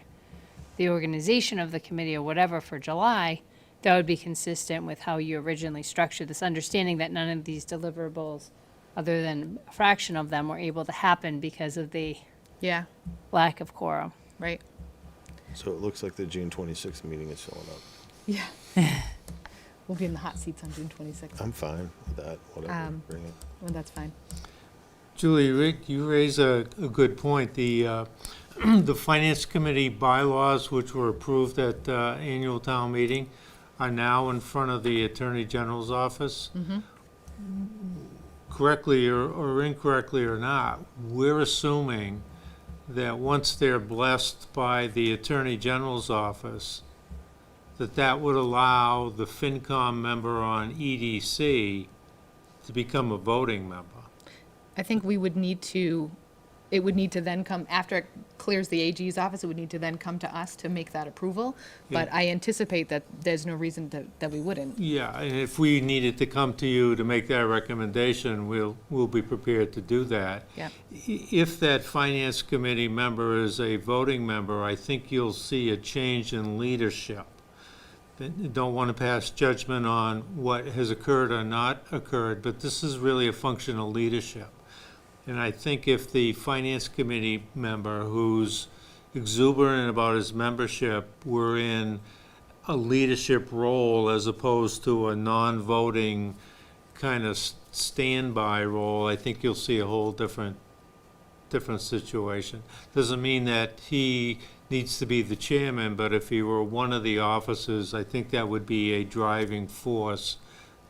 the organization of the committee or whatever for July, that would be consistent with how you originally structured this, understanding that none of these deliverables, other than a fraction of them, were able to happen because of the yeah, lack of quorum. right. so it looks like the June 26th meeting is filling up. Yeah. We'll be in the hot seats on June 26th. I'm fine with that. Whatever. Bring it. Well, that's fine. Julie, Rick, you raise a good point. The the Finance Committee bylaws, which were approved at annual town meeting, are now in front of the Attorney General's office. Correctly or incorrectly or not, we're assuming that once they're blessed by the Attorney General's office, that would allow the FinCom member on EDC to become a voting member. I think we would need to, it would need to then come, after it clears the AG's office, it would need to then come to us to make that approval. But Yeah. I anticipate that there's no reason that we wouldn't. Yeah, and if we needed to come to you to make that recommendation, we'll be prepared to do that. Yeah. If that finance committee member is a voting member, I think you'll see a change in leadership. Don't want to pass judgment on what has occurred or not occurred, but this is really a function of leadership. And I think if the finance committee member who's exuberant about his membership were in a leadership role as opposed to a non-voting kind of standby role, I think you'll see a whole different situation. Doesn't mean that he needs to be the chairman, but if he were one of the officers, I think that would be a driving force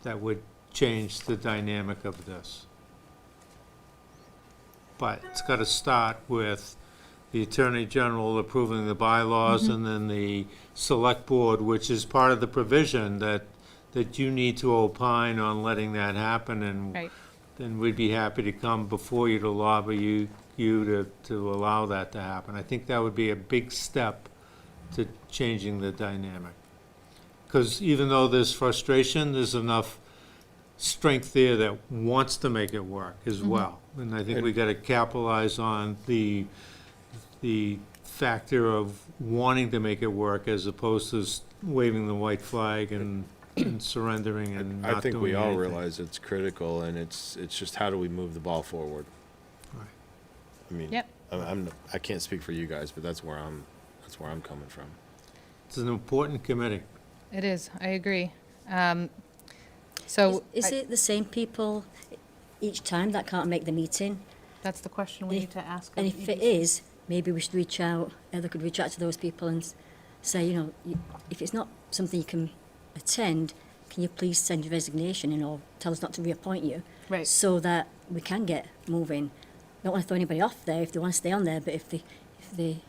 that would change the dynamic of this. But it's got to start with the Attorney General approving the bylaws and then the Select Board, which is part of the provision that you need to opine on letting that happen. And Right. then we'd be happy to come before you to lobby you to allow that to happen. I think that would be a big step to changing the dynamic. Because even though there's frustration, there's enough strength there that wants to make it work as well. And I think we got to capitalize on the factor of wanting to make it work as opposed to waving the white flag and surrendering and not doing I think we all anything. realize it's critical, and it's just how do we move the ball forward? Right. I mean, Yep. I can't speak for you guys, but that's where I'm coming from. It's an important committee. It is, I agree. So Is it the same people each time that can't make the meeting? that's the question we If- need to ask. And of if it EDC. is, maybe we should reach out, Heather could reach out to those people and say, you know, if it's not something you can attend, can you please send your resignation in or tell us not to reappoint you? Right. So that we can get moving. Don't want to throw anybody off there if they want to stay on there, but if they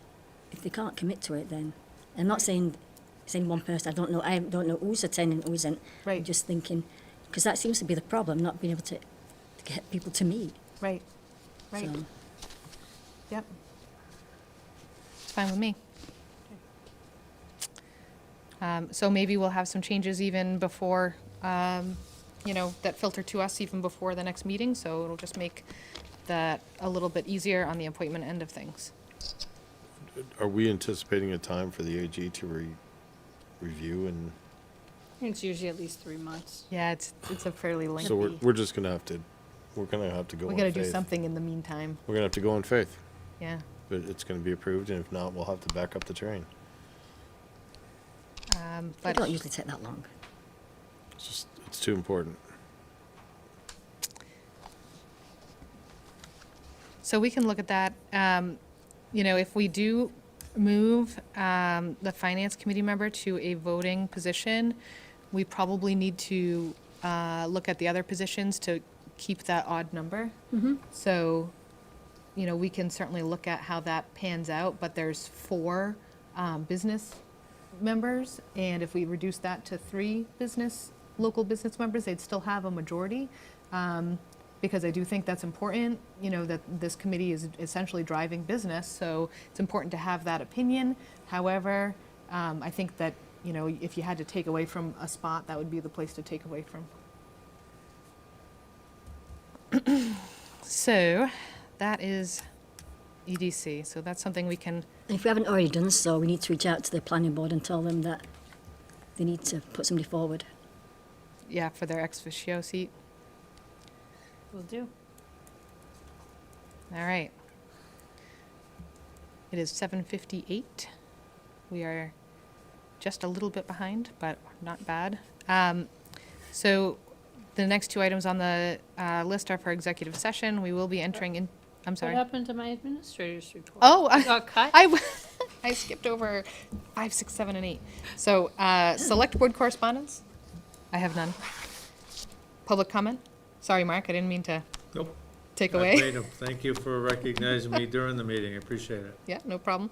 can't commit to it, then I'm not saying one person. I don't know who's attending, who isn't. Right. I'm just thinking, because that seems to be the problem, not being able to get people to meet. Right, right, So, yep. It's fine with me. So maybe we'll have some changes even before, that filter to us even before the next meeting, so it'll just make that a little bit easier on the appointment end of things. Are we anticipating a time for the AG to review and, I think it's usually at least 3 months. Yeah, it's a fairly lengthy. so we're just gonna have to, we're gonna have to go We on gotta do faith. something in the meantime, We're gonna have to go on faith, yeah. but it's gonna be approved, and if not, we'll have to back up the train. they But don't usually take that long. It's too important. So we can look at that. If we do move the finance committee member to a voting position, we probably need to look at the other positions to keep that odd number. So, we can certainly look at how that pans out, but there's 4 business members, and if we reduce that to 3 local business members, they'd still have a majority. Because I do think that's important, that this committee is essentially driving business, so it's important to have that opinion. However, I think that, if you had to take away from a spot, that would be the place to take away from. So, that is EDC, so that's something we can, And if we haven't already done so, we need to reach out to the planning board and tell them that they need to put somebody forward. yeah, for their ex officio seat. Will do. All right. It is 7:58. We are just a little bit behind, but not bad. So the next 2 items on the list are for executive session. We will be entering in, I'm What sorry. happened to my administrator's report? Oh, It got cut? I skipped over 5, 6, 7, and 8. So select board correspondence? I have none. Public comment? Sorry, Mark, I didn't mean to Nope. take I away. made 'em. Thank you for recognizing me during the meeting. I appreciate it. Yeah, no problem.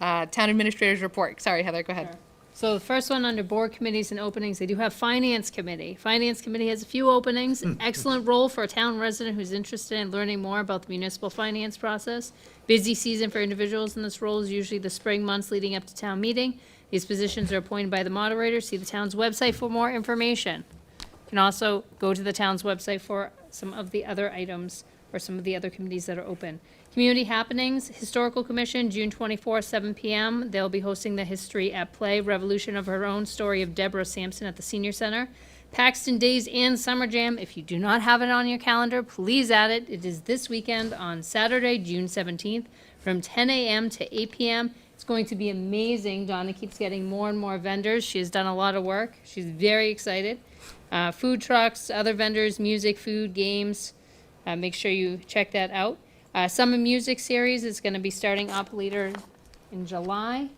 Town administrator's report. Sorry, Heather, go ahead. So the first one under board committees and openings, they do have finance committee. Finance committee has a few openings. Excellent role for a town resident who's interested in learning more about the municipal finance process. Busy season for individuals in this role is usually the spring months leading up to town meeting. These positions are appointed by the moderator. See the town's website for more information. You can also go to the town's website for some of the other items or some of the other committees that are open. Community happenings, Historical Commission, June 24th, 7 p.m. They'll be hosting the History at Play, Revolution of Her Own Story of Deborah Sampson at the Senior Center. Paxton Days and Summer Jam, if you do not have it on your calendar, please add it. It is this weekend on Saturday, June 17th, from 10 a.m. to 8 p.m. It's going to be amazing. Donna keeps getting more and more vendors. She has done a lot of work. She's very excited. Food trucks, other vendors, music, food, games. Make sure you check that out. Summer Music Series is going to be starting up later in July.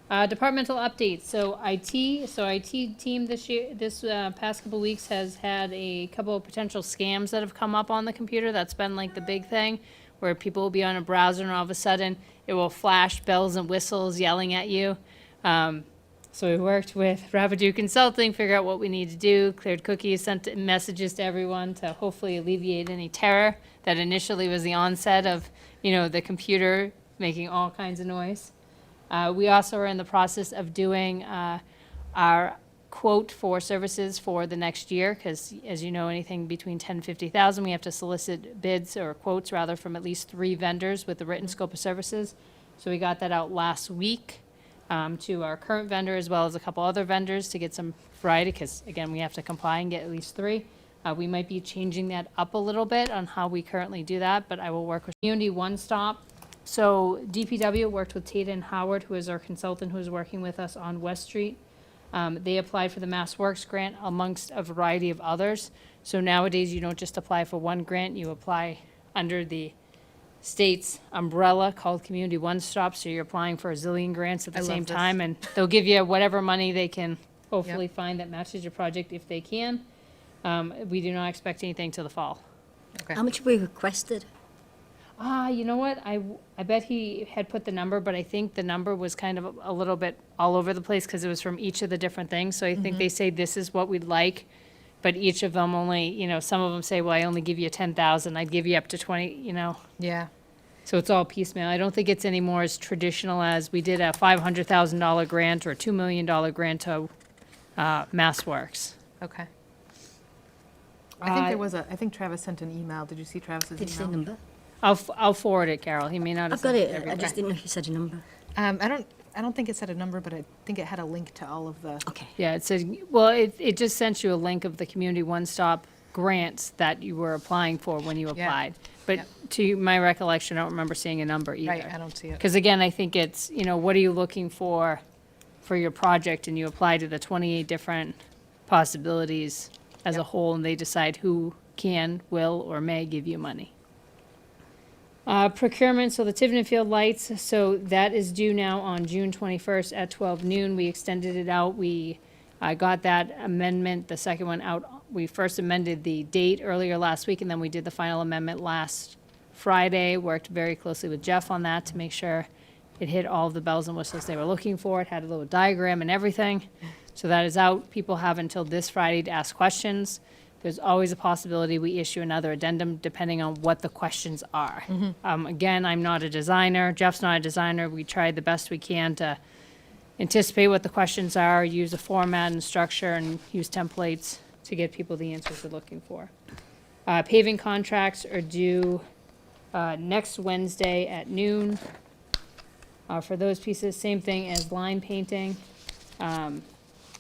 Departmental updates. So IT team this past couple weeks has had a couple of potential scams that have come up on the computer. That's been like the big thing, where people will be on a browser and all of a sudden it will flash bells and whistles yelling at you. So we worked with Rapidu Consulting, figure out what we need to do, cleared cookies, sent messages to everyone to hopefully alleviate any terror that initially was the onset of, the computer making all kinds of noise. We also are in the process of doing our quote for services for the next year, because as you know, anything between 10 and 50,000, we have to solicit bids or quotes rather from at least 3 vendors with the written scope of services. So we got that out last week. To our current vendor as well as a couple other vendors to get some variety, because again, we have to comply and get at least 3. We might be changing that up a little bit on how we currently do that, but I will work with Community One Stop. So DPW worked with Tata and Howard, who is our consultant who is working with us on West Street. They applied for the Mass Works grant amongst a variety of others. So nowadays, you don't just apply for one grant, you apply under the state's umbrella called Community One Stop, so you're applying for a zillion grants at the I love same this. time, and they'll give you whatever money they can hopefully find that matches your project if they can. We do not expect anything till the fall. How much have we requested? You know what? I bet he had put the number, but I think the number was kind of a little bit all over the place because it was from each of the different things. So I think they say this is what we'd like, but each of them only, some of them say, well, I only give you 10,000. I'd give you up to 20, Yeah. So it's all piecemeal. I don't think it's any more as traditional as we did a $500,000 grant or a $2 million grant to MassWorks. Okay. I think there was I think Travis sent an email. Did you see Travis's Did you say email? number? I'll forward it, Carol. He may not have I've got sent it. I everything. just didn't know if you said a number. I don't think it said a number, but I think it had a link to all of the. Okay. Yeah, it said, well, it just sent you a link of the Community One Stop grants that you were applying for when you Yeah. applied. But to my recollection, I don't remember seeing a number either. Right, I don't see it. Because again, I think it's, what are you looking for your project? And you apply to the 28 different possibilities as a whole, and they decide who can, will, or may give you money. Procurement, so the Tiverton Field lights, so that is due now on June 21st at 12 noon. We extended it out. We got that amendment, the second one out. We first amended the date earlier last week, and then we did the final amendment last Friday. Worked very closely with Jeff on that to make sure it hit all of the bells and whistles they were looking for. It had a little diagram and everything. So that is out. People have until this Friday to ask questions. There's always a possibility we issue another addendum depending on what the questions are. Again, I'm not a designer. Jeff's not a designer. We tried the best we can to anticipate what the questions are, use a format and structure, and use templates to get people the answers they're looking for. Paving contracts are due next Wednesday at noon. For those pieces, same thing as line painting.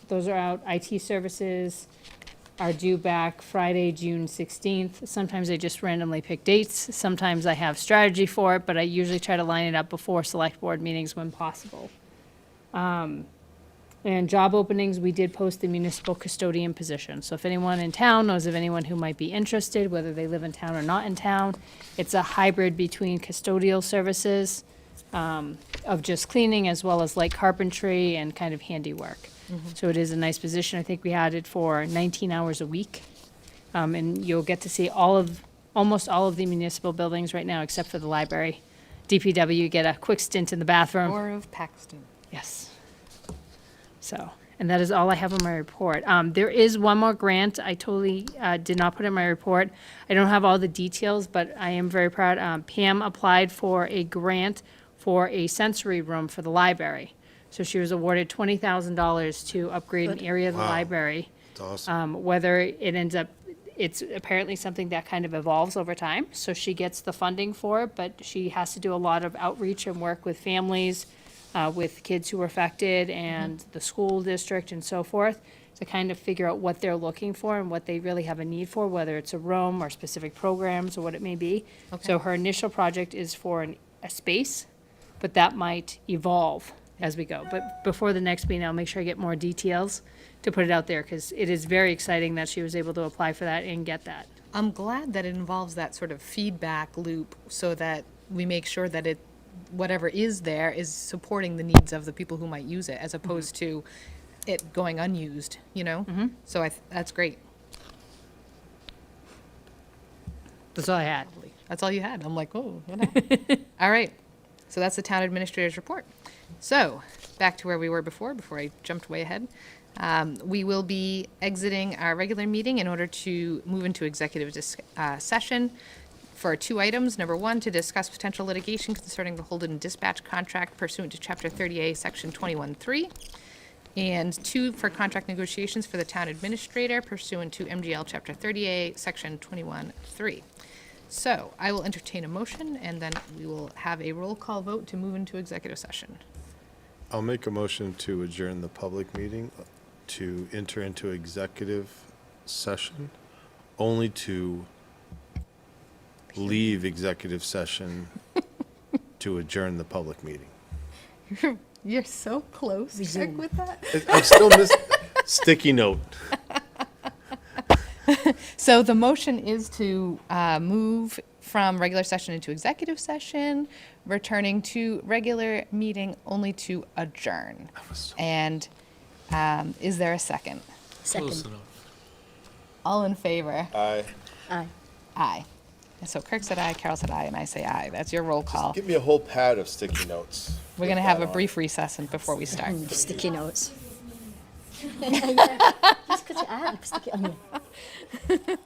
Those are out. IT services are due back Friday, June 16th. Sometimes I just randomly pick dates. Sometimes I have strategy for it, but I usually try to line it up before select board meetings when possible. And job openings, we did post the municipal custodian position. So if anyone in town knows of anyone who might be interested, whether they live in town or not in town, it's a hybrid between custodial services of just cleaning as well as light carpentry and kind of handiwork. So it is a nice position. I think we had it for 19 hours a week. And you'll get to see almost all of the municipal buildings right now, except for the library. DPW, you get a quick stint in the bathroom. Tour of Paxton. Yes. So, and that is all I have on my report. There is one more grant. I totally did not put in my report. I don't have all the details, but I am very proud. Pam applied for a grant for a sensory room for the library. So she was awarded $20,000 to upgrade an area of the Wow. library. It's awesome. Whether it ends up, it's apparently something that kind of evolves over time. So she gets the funding for it, but she has to do a lot of outreach and work with families, with kids who are affected and the school district and so forth, to kind of figure out what they're looking for and what they really have a need for, whether it's a room or specific programs or what it may be. So her initial project is for a space, but that might evolve as we go. But before the next meeting, I'll make sure I get more details to put it out there, because it is very exciting that she was able to apply for that and get that. I'm glad that it involves that sort of feedback loop so that we make sure that it, whatever is there is supporting the needs of the people who might use it, as opposed to it going unused, you know? So that's great. That's all I had. That's all you had. I'm like, oh, what happened? All right. So that's the town administrator's report. So back to where we were before I jumped way ahead. We will be exiting our regular meeting in order to move into executive session for 2 items. Number 1, to discuss potential litigation concerning the Holden dispatch contract pursuant to Chapter 30A, Section 21-3. And 2, for contract negotiations for the town administrator pursuant to MGL Chapter 30A, Section 21-3. So I will entertain a motion, and then we will have a roll call vote to move into executive session. I'll make a motion to adjourn the public meeting to enter into executive session, only to leave executive session to adjourn the public meeting. You're so close, Resume. with that. I still miss sticky note. So the motion is to move from regular session into executive session, returning to regular meeting only to adjourn. And is there a second? Close Second. enough. All in favor? Aye. Aye. Aye. And so Kirk said aye, Carol said aye, and I say aye. That's your roll call. Give me a whole pad of sticky notes. We're going to have a brief recess before we start. Sticky notes. Just cut it out, stick it on you.